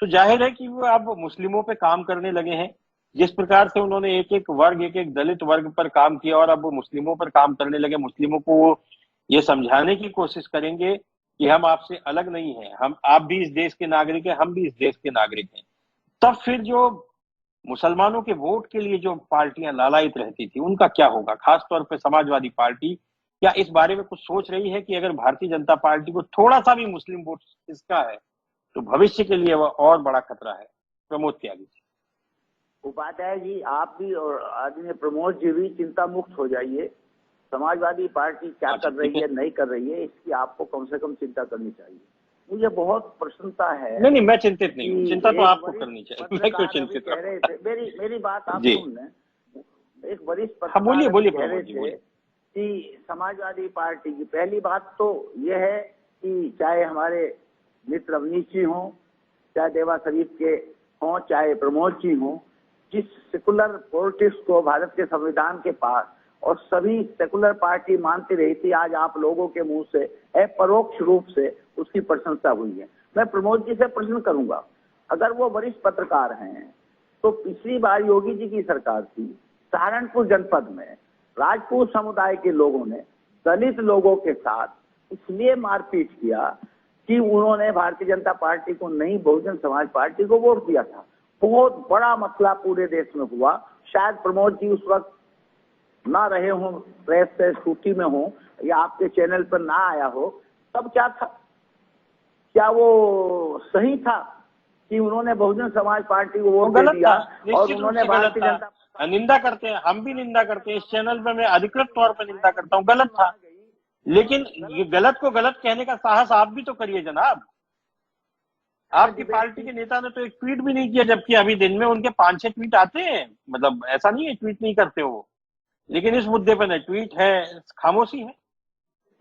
तो जाहिर है कि वो अब मुस्लिमों पे काम करने लगे हैं। जिस प्रकार से उन्होंने एक एक वर्ग, एक एक दलित वर्ग पर काम किया और अब वो मुस्लिमों पर काम करने लगे, मुस्लिमों को वो ये समझाने की कोशिश करेंगे कि हम आपसे अलग नहीं हैं, हम आप भी इस देश के नागरिक हैं, हम भी इस देश के नागरिक हैं। तब फिर जो मुसलमानों के वोट के लिए जो पार्टियां लालायित रहती थी उनका क्या होगा? खासतौर पर समाजवादी पार्टी क्या इस बारे में कुछ सोच रही है कि अगर भारतीय जनता पार्टी को थोड़ा सा भी मुस्लिम वोट इसका है तो भविष्य के लिए वह और बड़ा खतरा है? प्रमोद त्यागी जी। उपाध्याय जी, आप भी और आदरणीय प्रमोद जी भी चिंता मुक्त हो जाइए। समाजवादी पार्टी क्या कर रही है नहीं कर रही है इसकी आपको कम से कम चिंता करनी चाहिए। मुझे बहुत प्रसन्नता है। नहीं, मैं चिंतित नहीं हूँ, चिंता तो आपको करनी चाहिए, मैं क्यों चिंतित कह रहे थे, मेरी बात आप सुन लें। एक वरिष्ठ हाँ, बोलिए बोलिए कह रहे थे कि समाजवादी पार्टी की पहली बात तो यह है कि चाहे हमारे मित्र अवनीश जी हों, चाहे देवा शरीफ के हों, चाहे प्रमोद जी हों, जिस सेकुलर पॉलिटिक्स को भारत के संविधान के पास और सभी सेकुलर पार्टी मानती रही थी, आज आप लोगों के मुंह से अपरोक्ष रूप से उसकी प्रशंसा हुई है। मैं प्रमोद जी से प्रश्न करूंगा, अगर वो वरिष्ठ पत्रकार हैं तो पिछली बार योगी जी की सरकार थी, सहारनपुर जनपद में राजपूत समुदाय के लोगों ने दलित लोगों के साथ इसलिए मारपीट किया कि उन्होंने भारतीय जनता पार्टी को नहीं, बहुजन समाज पार्टी को वोट दिया था। बहुत बड़ा मसला पूरे देश में हुआ। शायद प्रमोद जी उस वक्त ना रहे हों, प्रेस से छुट्टी में हो, या आपके चैनल पर ना आया हो। तब क्या था, क्या वो सही था कि उन्होंने बहुजन समाज पार्टी को वोट दे दिया और उन्होंने भारतीय जनता? निंदा करते हैं, हम भी निंदा करते हैं, इस चैनल पे मैं अधिकृत तौर पर निंदा करता हूँ, गलत था। लेकिन ये गलत को गलत कहने का साहस आप भी तो करिए जनाब। आपकी पार्टी के नेता ने तो एक ट्वीट भी नहीं किया, जबकि अभी दिन में उनके 5-6 ट्वीट आते हैं। मतलब ऐसा नहीं है ट्वीट नहीं करते वो, लेकिन इस मुद्दे पर न ट्वीट है, खामोशी है।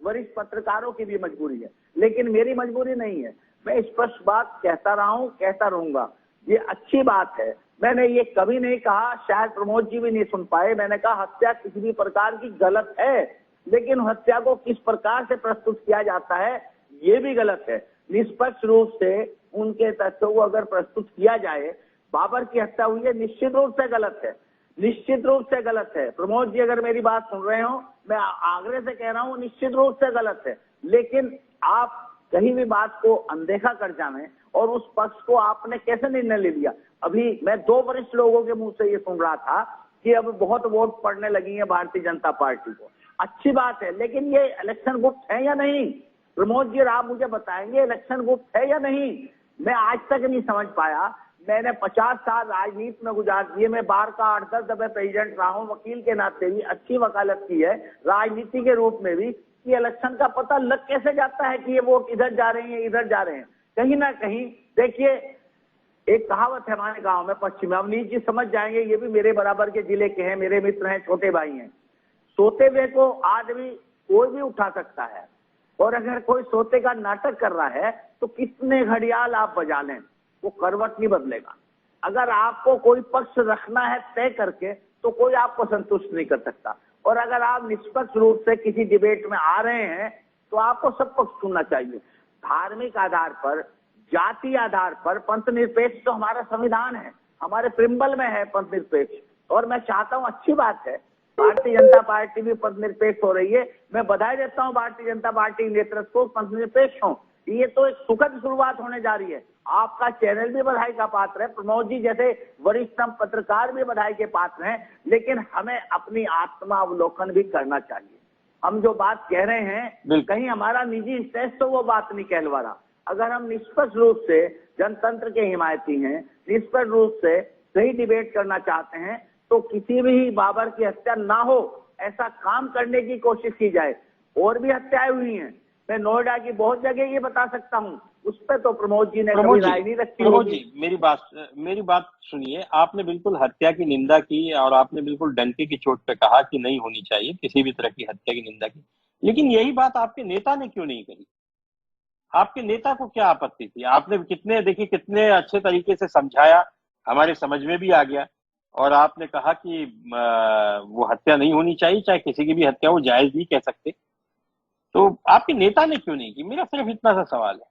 वरिष्ठ पत्रकारों की भी मजबूरी है, लेकिन मेरी मजबूरी नहीं है। मैं स्पष्ट बात कहता रहा हूं, कहता रहूंगा। ये अच्छी बात है। मैंने ये कभी नहीं कहा, शायद प्रमोद जी भी नहीं सुन पाए, मैंने कहा हत्या किसी भी प्रकार की गलत है, लेकिन हत्या को किस प्रकार से प्रस्तुत किया जाता है ये भी गलत है। निष्पक्ष रूप से उनके तथ्यों को अगर प्रस्तुत किया जाए, बाबर की हत्या हुई है, निश्चित रूप से गलत है, निश्चित रूप से गलत है। प्रमोद जी अगर मेरी बात सुन रहे हो, मैं आग्रह से कह रहा हूं, निश्चित रूप से गलत है। लेकिन आप कहीं भी बात को अनदेखा कर जाने और उस पक्ष को आपने कैसे निर्णय ले लिया? अभी मैं 2 वरिष्ठ लोगों के मुंह से ये सुन रहा था कि अब बहुत वोट पड़ने लगी है भारतीय जनता पार्टी को। अच्छी बात है, लेकिन ये इलेक्शन गुप्त है या नहीं? प्रमोद जी आप मुझे बताएंगे इलेक्शन गुप्त है या नहीं? मैं आज तक नहीं समझ पाया। मैंने 50 साल राजनीति में गुजार दिए, मैं बार का 8-10 दफे प्रेसिडेंट रहा हूं, वकील के नाते भी अच्छी वकालत की है, राजनीति के रूप में भी, कि इलेक्शन का पता लग कैसे जाता है कि ये वोट इधर जा रहे हैं इधर जा रहे हैं। कहीं ना कहीं देखिए, एक कहावत है हमारे गांव में, पश्चिम में, अवनीश जी समझ जाएंगे, ये भी मेरे बराबर के जिले के हैं, मेरे मित्र हैं, छोटे भाई हैं। सोते हुए को आदमी कोई भी उठा सकता है, और अगर कोई सोते का नाटक कर रहा है तो कितने घड़ियाल आप बजा लें, वो करवट नहीं बदलेगा। अगर आपको कोई पक्ष रखना है तय करके, तो कोई आपको संतुष्ट नहीं कर सकता। और अगर आप निष्पक्ष रूप से किसी डिबेट में आ रहे हैं तो आपको सब पक्ष सुनना चाहिए। धार्मिक आधार पर, जाति आधार पर पंथ निरपेक्ष तो हमारा संविधान है, हमारे प्रिम्बल में है पंथ निरपेक्ष। और मैं चाहता हूं, अच्छी बात है, भारतीय जनता पार्टी भी पंथ निरपेक्ष हो रही है। मैं बधाई देता हूं भारतीय जनता पार्टी नेतृत्व को पंथ निरपेक्ष हो। ये तो एक सुखद शुरुआत होने जा रही है। आपका चैनल भी बधाई का पात्र है, प्रमोद जी जैसे वरिष्ठतम पत्रकार भी बधाई के पात्र हैं। लेकिन हमें अपनी आत्मावलोकन भी करना चाहिए। हम जो बात कह रहे हैं कहीं हमारा निजी स्टेज तो वो बात नहीं कहलवा रहा। अगर हम निष्पक्ष रूप से जनतंत्र के हिमायती हैं, निष्पक्ष रूप से सही डिबेट करना चाहते हैं, तो किसी भी बाबर की हत्या ना हो ऐसा काम करने की कोशिश की जाए। और भी हत्याएं हुई हैं, मैं नोएडा की बहुत जगह ये बता सकता हूँ, उस पर तो प्रमोद जी ने कभी राय नहीं रखी। प्रमोद जी मेरी बात सुनिए। आपने बिल्कुल हत्या की निंदा की और आपने बिल्कुल डंके की चोट पे कहा कि नहीं होनी चाहिए, किसी भी तरह की हत्या की निंदा की। लेकिन यही बात आपके नेता ने क्यों नहीं कही? आपके नेता को क्या आपत्ति थी? आपने कितने अच्छे तरीके से समझाया, हमारे समझ में भी आ गया। और आपने कहा कि वो हत्या नहीं होनी चाहिए, चाहे किसी की भी हत्या हो, जायज नहीं कह सकते। तो आपके नेता ने क्यों नहीं की? मेरा सिर्फ इतना सा सवाल है।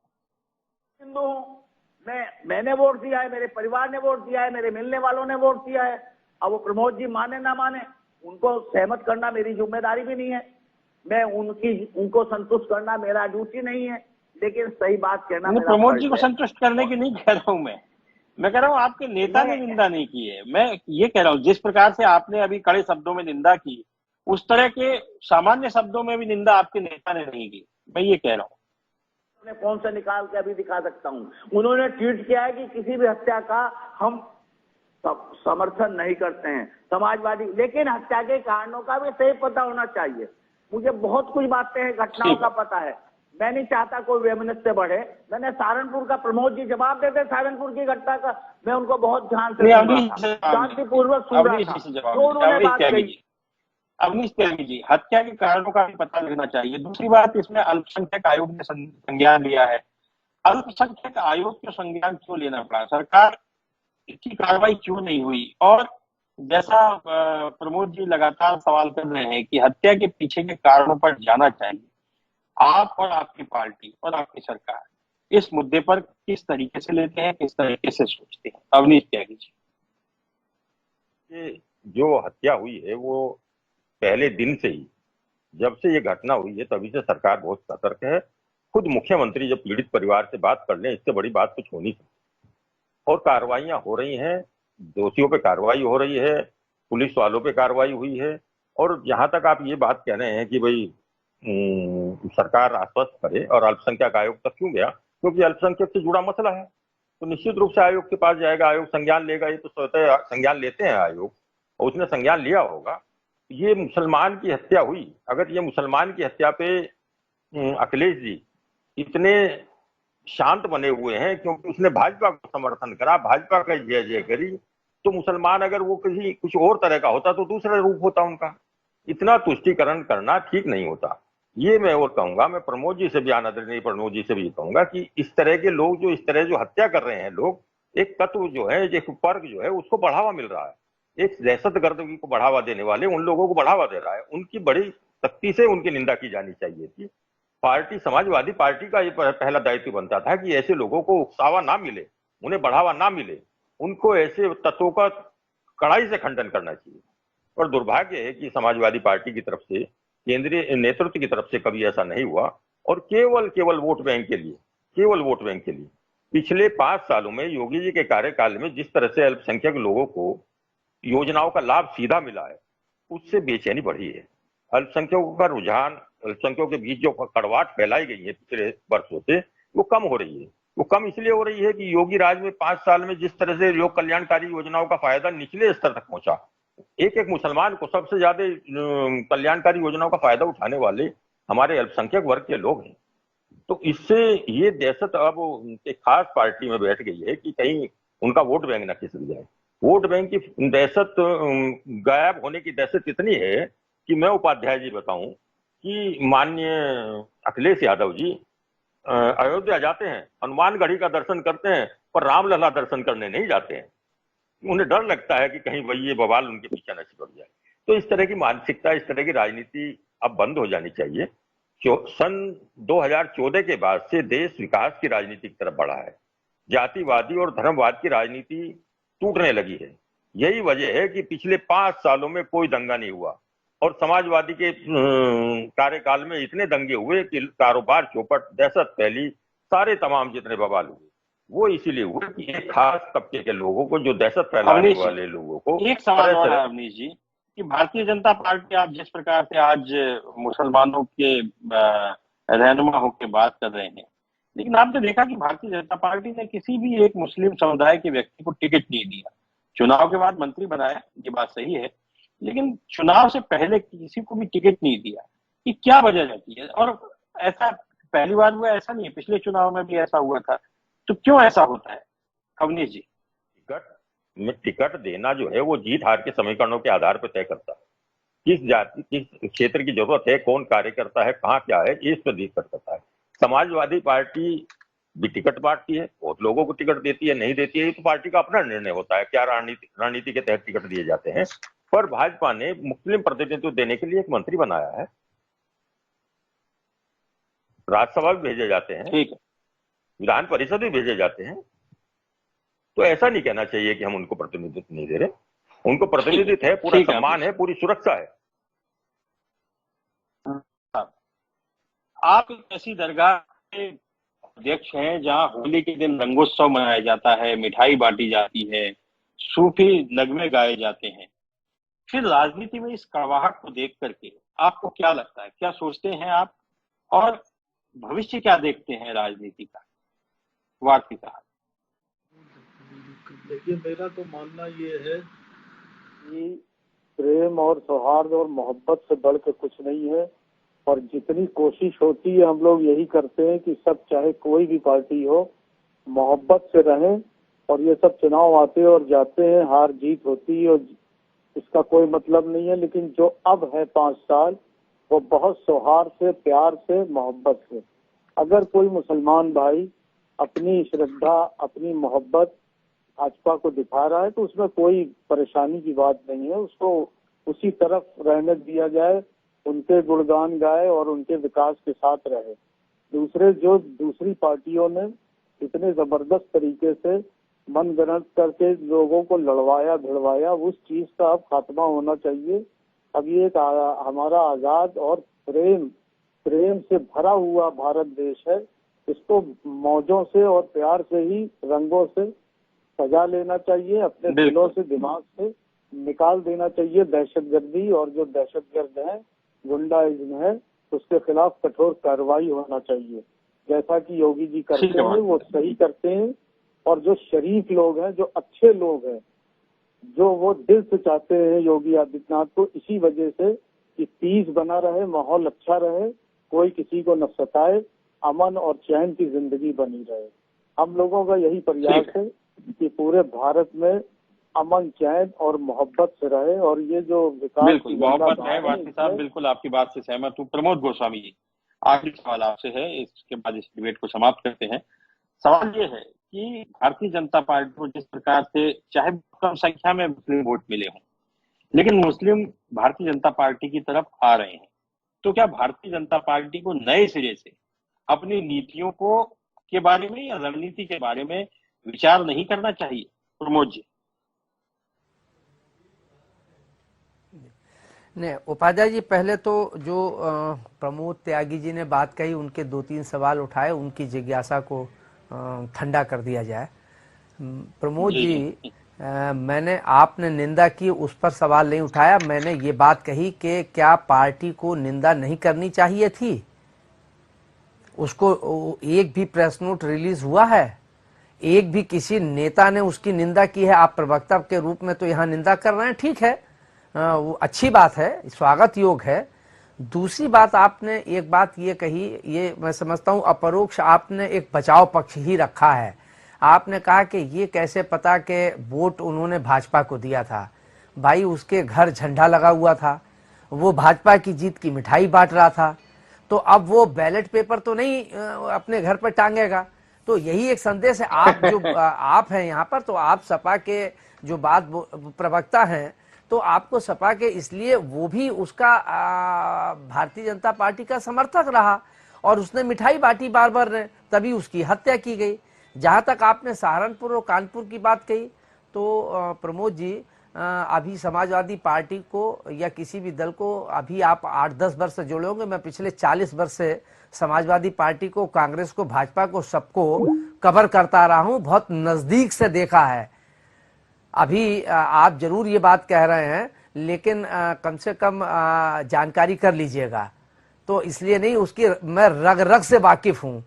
हिंदू हूँ, मैंने वोट दिया है, मेरे परिवार ने वोट दिया है, मेरे मिलने वालों ने वोट दिया है। अब वो प्रमोद जी माने ना माने, उनको सहमत करना मेरी जिम्मेदारी भी नहीं है। मैं उनको संतुष्ट करना मेरा ड्यूटी नहीं है। लेकिन सही बात कहना मेरा प्रमोद जी को संतुष्ट करने की नहीं कह रहा हूं मैं कह रहा हूं आपके नेता ने निंदा नहीं की है। मैं ये कह रहा हूं जिस प्रकार से आपने अभी कड़े शब्दों में निंदा की, उस तरह के सामान्य शब्दों में भी निंदा आपके नेता ने नहीं की। मैं ये कह रहा हूं। अपने फोन से निकाल के अभी दिखा सकता हूं। उन्होंने ट्वीट किया है कि किसी भी हत्या का हम समर्थन नहीं करते हैं, समाजवादी। लेकिन हत्या के कारणों का भी सही पता होना चाहिए। मुझे बहुत कुछ बातें हैं, घटनाओं का पता है। मैं नहीं चाहता कोई वैमनस्य बढ़े। मैंने सहारनपुर का, प्रमोद जी जवाब देते सहारनपुर की घटना का, मैं उनको बहुत ध्यान से शांतिपूर्वक सुन रहा था तो उन्होंने बात कही। अवनीश त्यागी जी, हत्या के कारणों का भी पता लगना चाहिए। दूसरी बात, इसमें अल्पसंख्यक आयोग ने संज्ञान लिया है। अल्पसंख्यक आयोग को संज्ञान क्यों लेना पड़ा? सरकार की कार्रवाई क्यों नहीं हुई? और जैसा प्रमोद जी लगातार सवाल कर रहे हैं कि हत्या के पीछे के कारणों पर जाना चाहिए, आप और आपकी पार्टी और आपकी सरकार इस मुद्दे पर किस तरीके से लेते हैं, किस तरीके से सोचते हैं? अवनीश त्यागी जी, जो हत्या हुई है वो पहले दिन से ही, जब से ये घटना हुई है तभी से सरकार बहुत सतर्क है। खुद मुख्यमंत्री जब पीड़ित परिवार से बात कर लें, इससे बड़ी बात कुछ होनी चाहिए। और कार्रवाइयां हो रही हैं, दोषियों पे कार्रवाई हो रही है, पुलिस वालों पे कार्रवाई हुई है। और जहां तक आप ये बात कह रहे हैं कि भाई सरकार आश्वस्त करे और अल्पसंख्यक आयोग तक क्यों गया, क्योंकि अल्पसंख्यक से जुड़ा मसला है, तो निश्चित रूप से आयोग के पास जाएगा, आयोग संज्ञान लेगा। ये तो स्वतः संज्ञान लेते हैं आयोग, और उसने संज्ञान लिया होगा। ये मुसलमान की हत्या हुई, अगर ये मुसलमान की हत्या पे अखिलेश जी इतने शांत बने हुए हैं क्योंकि उसने भाजपा को समर्थन करा, भाजपा का जय जय करी, तो मुसलमान अगर वो किसी कुछ और तरह का होता तो दूसरा रूप होता उनका। इतना तुष्टीकरण करना ठीक नहीं होता। ये मैं और कहूंगा, मैं प्रमोद जी से भी, आदरणीय प्रमोद जी से भी कहूंगा कि इस तरह के लोग जो इस तरह जो हत्या कर रहे हैं लोग, एक तत्व जो है, एक वर्ग जो है, उसको बढ़ावा मिल रहा है। एक दहशतगर्दी को बढ़ावा देने वाले उन लोगों को बढ़ावा दे रहा है। उनकी बड़ी सख्ती से उनकी निंदा की जानी चाहिए थी। पार्टी, समाजवादी पार्टी का ये पहला दायित्व बनता था कि ऐसे लोगों को उकसावा ना मिले, उन्हें बढ़ावा ना मिले, उनको ऐसे तत्वों का कड़ाई से खंडन करना चाहिए। और दुर्भाग्य है कि समाजवादी पार्टी की तरफ से, केंद्रीय नेतृत्व की तरफ से कभी ऐसा नहीं हुआ। और केवल वोट बैंक के लिए पिछले 5 सालों में योगी जी के कार्यकाल में जिस तरह से अल्पसंख्यक लोगों को योजनाओं का लाभ सीधा मिला है, उससे बेचैनी बढ़ी है। अल्पसंख्यकों का रुझान, अल्पसंख्यकों के बीच जो कड़वाहट फैलाई गई है पिछले वर्षों से, वो कम हो रही है। वो कम इसलिए हो रही है कि योगी राज में 5 साल में जिस तरह से लोक कल्याणकारी योजनाओं का फायदा निचले स्तर तक पहुंचा, एक मुसलमान को सबसे ज्यादा कल्याणकारी योजनाओं का फायदा उठाने वाले हमारे अल्पसंख्यक वर्ग के लोग हैं। तो इससे ये दहशत अब एक खास पार्टी में बैठ गई है कि कहीं उनका वोट बैंक न खिसक जाए। वोट बैंक की दहशत, गायब होने की दहशत इतनी है कि मैं उपाध्याय जी बताऊं कि माननीय अखिलेश यादव जी अयोध्या जाते हैं, हनुमानगढ़ी का दर्शन करते हैं, पर रामलला दर्शन करने नहीं जाते हैं। उन्हें डर लगता है कि कहीं वही ये बवाल उनके पीछे न चिपक जाए। तो इस तरह की मानसिकता, इस तरह की राजनीति अब बंद हो जानी चाहिए। सन 2014 के बाद से देश विकास की राजनीति की तरफ बढ़ा है। जातिवादी और धर्मवाद की राजनीति टूटने लगी है। यही वजह है कि पिछले 5 सालों में कोई दंगा नहीं हुआ और समाजवादी के कार्यकाल में इतने दंगे हुए कि कारोबार चौपट, दहशत फैली, सारे तमाम जितने बवाल हुए वो इसीलिए हुए कि एक खास तबके के लोगों को, जो दहशत फैलाने वाले लोगों को। एक सवाल और है अवनीश जी कि भारतीय जनता पार्टी आप जिस प्रकार से आज मुसलमानों के रहनुमा होकर बात कर रहे हैं, लेकिन आपने देखा कि भारतीय जनता पार्टी ने किसी भी एक मुस्लिम समुदाय के व्यक्ति को टिकट नहीं दिया। चुनाव के बाद मंत्री बनाया, ये बात सही है, लेकिन चुनाव से पहले किसी को भी टिकट नहीं दिया। कि क्या वजह रहती है? और ऐसा पहली बार हुआ ऐसा नहीं है, पिछले चुनाव में भी ऐसा हुआ था, तो क्यों ऐसा होता है अवनीश जी? टिकट देना जो है वो जीत हार के समीकरणों के आधार पर तय करता है। किस जाति, किस क्षेत्र की जरूरत है, कौन कार्य करता है, कहाँ क्या है, इस पर निर्भर करता है। समाजवादी पार्टी भी टिकट बांटती है, बहुत लोगों को टिकट देती है, नहीं देती है, ये तो पार्टी का अपना निर्णय होता है क्या रणनीति के तहत टिकट दिए जाते हैं। पर भाजपा ने मुस्लिम प्रतिनिधित्व देने के लिए एक मंत्री बनाया है, राज्यसभा भी भेजे जाते हैं, ठीक है, विधान परिषद भी भेजे जाते हैं। तो ऐसा नहीं कहना चाहिए कि हम उनको प्रतिनिधित्व नहीं दे रहे, उनको प्रतिनिधित्व है, पूरा सम्मान है, पूरी सुरक्षा है। आप एक ऐसी दरगाह के अध्यक्ष हैं जहां होली के दिन रंगोत्सव मनाया जाता है, मिठाई बांटी जाती है, सूफी नगमे गाए जाते हैं, फिर राजनीति में इस कड़वाहट को देख करके आपको क्या लगता है, क्या सोचते हैं आप, और भविष्य क्या देखते हैं राजनीति का? वाकई कहा, देखिए मेरा तो मानना ये है कि प्रेम और सौहार्द और मोहब्बत से बढ़ के कुछ नहीं है, और जितनी कोशिश होती है हम लोग यही करते हैं कि सब, चाहे कोई भी पार्टी हो, मोहब्बत से रहें। और ये सब चुनाव आते और जाते हैं, हार जीत होती है और इसका कोई मतलब नहीं है, लेकिन जो अब है 5 साल वो बहुत सौहार्द से, प्यार से, मोहब्बत से। अगर कोई मुसलमान भाई अपनी श्रद्धा, अपनी मोहब्बत भाजपा को दिखा रहा है तो उसमें कोई परेशानी की बात नहीं है, उसको उसी तरफ रहने दिया जाए, उनके गुणगान गाए और उनके विकास के साथ रहे। दूसरी पार्टियों ने इतने जबरदस्त तरीके से मनगढ़ंत करके लोगों को लड़वाया भिड़वाया, उस चीज का अब खात्मा होना चाहिए। अब ये हमारा आजाद और प्रेम से भरा हुआ भारत देश है, इसको मौजों से और प्यार से ही, रंगों से सजा लेना चाहिए, अपने दिलों से, दिमाग से निकाल देना चाहिए दहशतगर्दी, और जो दहशतगर्द है, गुंडाइज्म है, उसके खिलाफ कठोर कार्रवाई होना चाहिए। जैसा कि योगी जी करते हैं वो सही करते हैं, और जो शरीफ लोग हैं, जो अच्छे लोग हैं, जो वो दिल से चाहते हैं योगी आदित्यनाथ को, इसी वजह से कि पीस बना रहे, माहौल अच्छा रहे, कोई किसी को न सताए, अमन और चैन की जिंदगी बनी रहे। हम लोगों का यही प्रयास है कि पूरे भारत में अमन, चैन और मोहब्बत से रहे, और ये जो विकास, बिल्कुल मोहब्बत है। वासी साहब बिल्कुल आपकी बात से सहमत हूँ। प्रमोद गोस्वामी जी, आखिरी सवाल आपसे है, इसके बाद इस डिबेट को समाप्त करते हैं। सवाल ये है कि भारतीय जनता पार्टी को जिस प्रकार से, चाहे कम संख्या में मुस्लिम वोट मिले हों, लेकिन मुस्लिम भारतीय जनता पार्टी की तरफ आ रहे हैं, तो क्या भारतीय जनता पार्टी को नए सिरे से अपनी नीतियों को के बारे में या रणनीति के बारे में विचार नहीं करना चाहिए? प्रमोद जी। नहीं, उपाध्याय जी, पहले तो जो प्रमोद त्यागी जी ने बात कही, उनके 2-3 सवाल उठाए, उनकी जिज्ञासा को ठंडा कर दिया जाए। प्रमोद जी, मैंने, आपने निंदा की, उस पर सवाल नहीं उठाया। मैंने ये बात कही कि क्या पार्टी को निंदा नहीं करनी चाहिए थी? उसको एक भी प्रेस नोट रिलीज हुआ है? एक भी किसी नेता ने उसकी निंदा की है? आप प्रवक्ता के रूप में तो यहाँ निंदा कर रहे हैं, ठीक है, वो अच्छी बात है, स्वागत योग है। दूसरी बात, आपने एक बात ये कही, ये मैं समझता हूँ अपरोक्ष आपने एक बचाव पक्ष ही रखा है। आपने कहा कि ये कैसे पता कि वोट उन्होंने भाजपा को दिया था? भाई, उसके घर झंडा लगा हुआ था, वो भाजपा की जीत की मिठाई बांट रहा था, तो अब वो बैलेट पेपर तो नहीं अपने घर पर टांगेगा। तो यही एक संदेश है। आप जो आप हैं यहाँ पर, तो आप सपा के जो बात प्रवक्ता हैं, तो आपको सपा के इसलिए वो भी उसका भारतीय जनता पार्टी का समर्थक रहा और उसने मिठाई बांटी बार बार, तभी उसकी हत्या की गई। जहां तक आपने सहारनपुर और कानपुर की बात कही, तो प्रमोद जी, अभी समाजवादी पार्टी को या किसी भी दल को अभी आप 8-10 वर्ष से जुड़े होंगे। मैं पिछले 40 वर्ष से समाजवादी पार्टी को, कांग्रेस को, भाजपा को, सबको कवर करता रहा हूं, बहुत नजदीक से देखा है। अभी आप जरूर ये बात कह रहे हैं, लेकिन कम से कम जानकारी कर लीजिएगा। तो इसलिए नहीं, उसकी मैं रग रग से वाकिफ हूं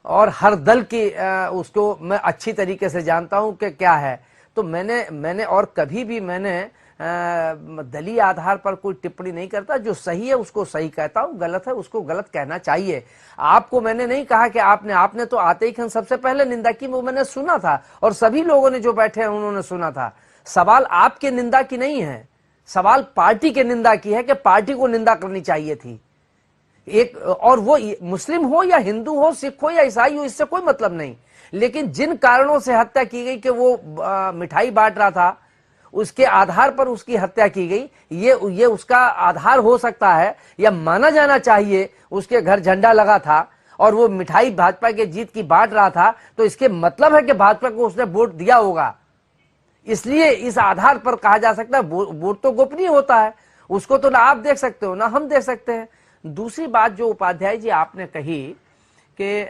और हर दल की उसको मैं अच्छी तरीके से जानता हूं कि क्या है। तो मैंने और कभी भी मैंने दलीय आधार पर कोई टिप्पणी नहीं करता। जो सही है उसको सही कहता हूं, गलत है उसको गलत कहना चाहिए। आपको मैंने नहीं कहा कि आपने तो आते ही सबसे पहले निंदा की, वो मैंने सुना था और सभी लोगों ने जो बैठे हैं उन्होंने सुना था। सवाल आपके निंदा की नहीं है, सवाल पार्टी के निंदा की है कि पार्टी को निंदा करनी चाहिए थी। एक, और वो मुस्लिम हो या हिंदू हो, सिख हो या ईसाई हो, इससे कोई मतलब नहीं, लेकिन जिन कारणों से हत्या की गई कि वो मिठाई बांट रहा था, उसके आधार पर उसकी हत्या की गई, ये उसका आधार हो सकता है या माना जाना चाहिए। उसके घर झंडा लगा था और वो मिठाई भाजपा के जीत की बांट रहा था, तो इसके मतलब है कि भाजपा को उसने वोट दिया होगा। इसलिए इस आधार पर कहा जा सकता है वोट तो गोपनीय होता है, उसको तो ना आप देख सकते हो ना हम देख सकते हैं। दूसरी बात जो उपाध्याय जी आपने कही कि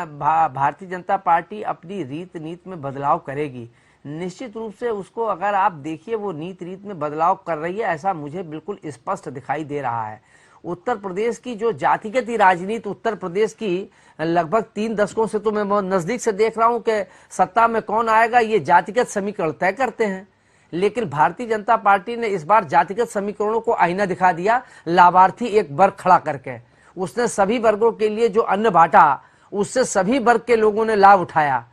भारतीय जनता पार्टी अपनी रीत नीति में बदलाव करेगी, निश्चित रूप से उसको अगर आप देखिए वो नीति रीत में बदलाव कर रही है, ऐसा मुझे बिल्कुल स्पष्ट दिखाई दे रहा है। उत्तर प्रदेश की जो जातिगत राजनीति, उत्तर प्रदेश की लगभग 3 दशकों से तो मैं बहुत नजदीक से देख रहा हूं कि सत्ता में कौन आएगा ये जातिगत समीकरण तय करते हैं। लेकिन भारतीय जनता पार्टी ने इस बार जातिगत समीकरणों को आईना दिखा दिया, लाभार्थी एक वर्ग खड़ा करके। उसने सभी वर्गों के लिए जो अन्न बांटा, उससे सभी वर्ग के लोगों ने लाभ उठाया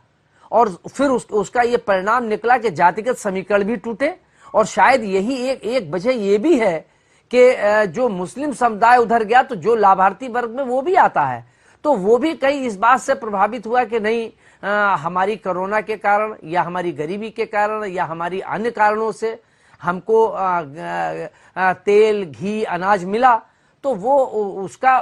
और फिर उसका ये परिणाम निकला कि जातिगत समीकरण भी टूटे। और शायद यही एक वजह ये भी है कि जो मुस्लिम समुदाय उधर गया तो जो लाभार्थी वर्ग में वो भी आता है, तो वो भी कहीं इस बात से प्रभावित हुआ कि नहीं, हमारी कोरोना के कारण या हमारी गरीबी के कारण या हमारी अन्य कारणों से हमको तेल, घी, अनाज मिला, तो वो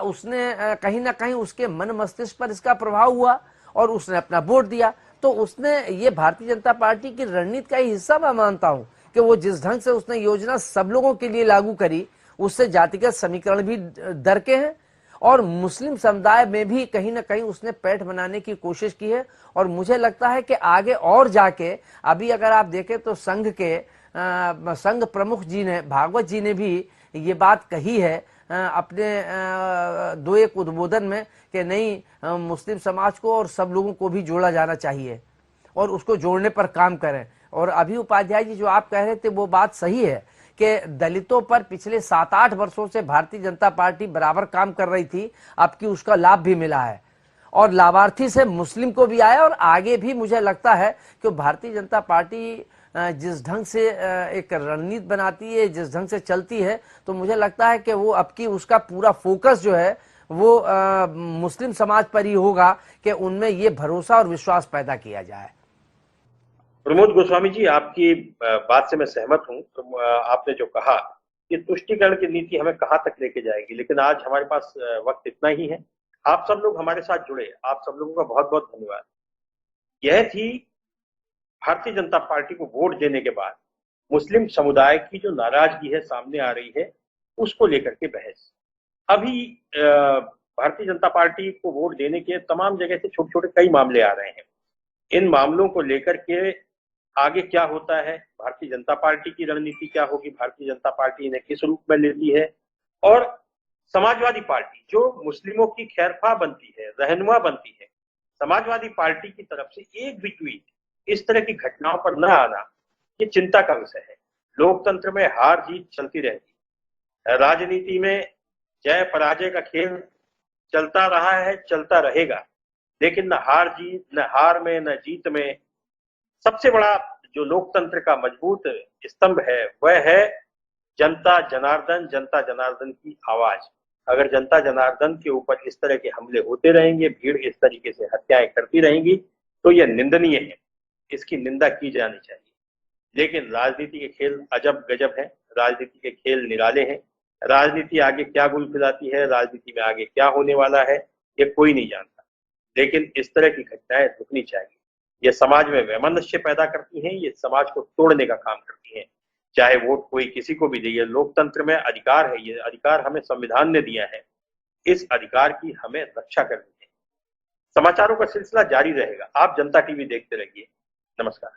उसने कहीं ना कहीं उसके मन मस्तिष्क पर इसका प्रभाव हुआ और उसने अपना वोट दिया। तो उसने ये भारतीय जनता पार्टी की रणनीति का ही हिस्सा मैं मानता हूं कि वो जिस ढंग से उसने योजना सब लोगों के लिए लागू करी, उससे जातिगत समीकरण भी दरके हैं और मुस्लिम समुदाय में भी कहीं ना कहीं उसने पैठ बनाने की कोशिश की है। और मुझे लगता है कि आगे और जाके, अभी अगर आप देखें तो संघ प्रमुख जी ने, भागवत जी ने भी ये बात कही है अपने 2-1 उद्बोधन में कि नहीं, मुस्लिम समाज को और सब लोगों को भी जोड़ा जाना चाहिए और उसको जोड़ने पर काम करें। और अभी उपाध्याय जी जो आप कह रहे थे वो बात सही है कि दलितों पर पिछले 7-8 वर्षों से भारतीय जनता पार्टी बराबर काम कर रही थी, अब की उसका लाभ भी मिला है और लाभार्थी से मुस्लिम को भी आया और आगे भी मुझे लगता है कि भारतीय जनता पार्टी जिस ढंग से एक रणनीति बनाती है, जिस ढंग से चलती है, तो मुझे लगता है कि वो अब की उसका पूरा फोकस जो है वो मुस्लिम समाज पर ही होगा कि उनमें ये भरोसा और विश्वास पैदा किया जाए। प्रमोद गोस्वामी जी, आपकी बात से मैं सहमत हूं। तो आपने जो कहा कि तुष्टीकरण की नीति हमें कहां तक लेके जाएगी, लेकिन आज हमारे पास वक्त इतना ही है। आप सब लोग हमारे साथ जुड़े, आप सब लोगों का बहुत बहुत धन्यवाद। यह थी भारतीय जनता पार्टी को वोट देने के बाद मुस्लिम समुदाय की जो नाराजगी है सामने आ रही है, उसको लेकर के बहस। अभी भारतीय जनता पार्टी को वोट देने के तमाम जगह से छोटे छोटे कई मामले आ रहे हैं। इन मामलों को लेकर के आगे क्या होता है, भारतीय जनता पार्टी की रणनीति क्या होगी, भारतीय जनता पार्टी इन्हें किस रूप में लेती है, और समाजवादी पार्टी जो मुस्लिमों की खैरख्वाह बनती है, रहनुमा बनती है, समाजवादी पार्टी की तरफ से एक भी ट्वीट इस तरह की घटनाओं पर न आना, ये चिंता का विषय है। लोकतंत्र में हार जीत चलती रहती है, राजनीति में जय पराजय का खेल चलता रहा है, चलता रहेगा, लेकिन न हार में न जीत में सबसे बड़ा जो लोकतंत्र का मजबूत स्तंभ है वह है जनता जनार्दन की आवाज। अगर जनता जनार्दन के ऊपर इस तरह के हमले होते रहेंगे, भीड़ इस तरीके से हत्याएं करती रहेंगी, तो यह निंदनीय है, इसकी निंदा की जानी चाहिए। लेकिन राजनीति के खेल अजब गजब है, राजनीति के खेल निराले हैं। राजनीति आगे क्या गुल खिलाती है, राजनीति में आगे क्या होने वाला है, ये कोई नहीं जानता। लेकिन इस तरह की घटनाएं रुकनी चाहिए। ये समाज में वैमनस्य पैदा करती हैं, ये समाज को तोड़ने का काम करती हैं। चाहे वोट कोई किसी को भी दे, ये लोकतंत्र में अधिकार है, ये अधिकार हमें संविधान ने दिया है। इस अधिकार की हमें रक्षा करनी है। समाचारों का सिलसिला जारी रहेगा। आप जनता टीवी देखते रहिए। नमस्कार।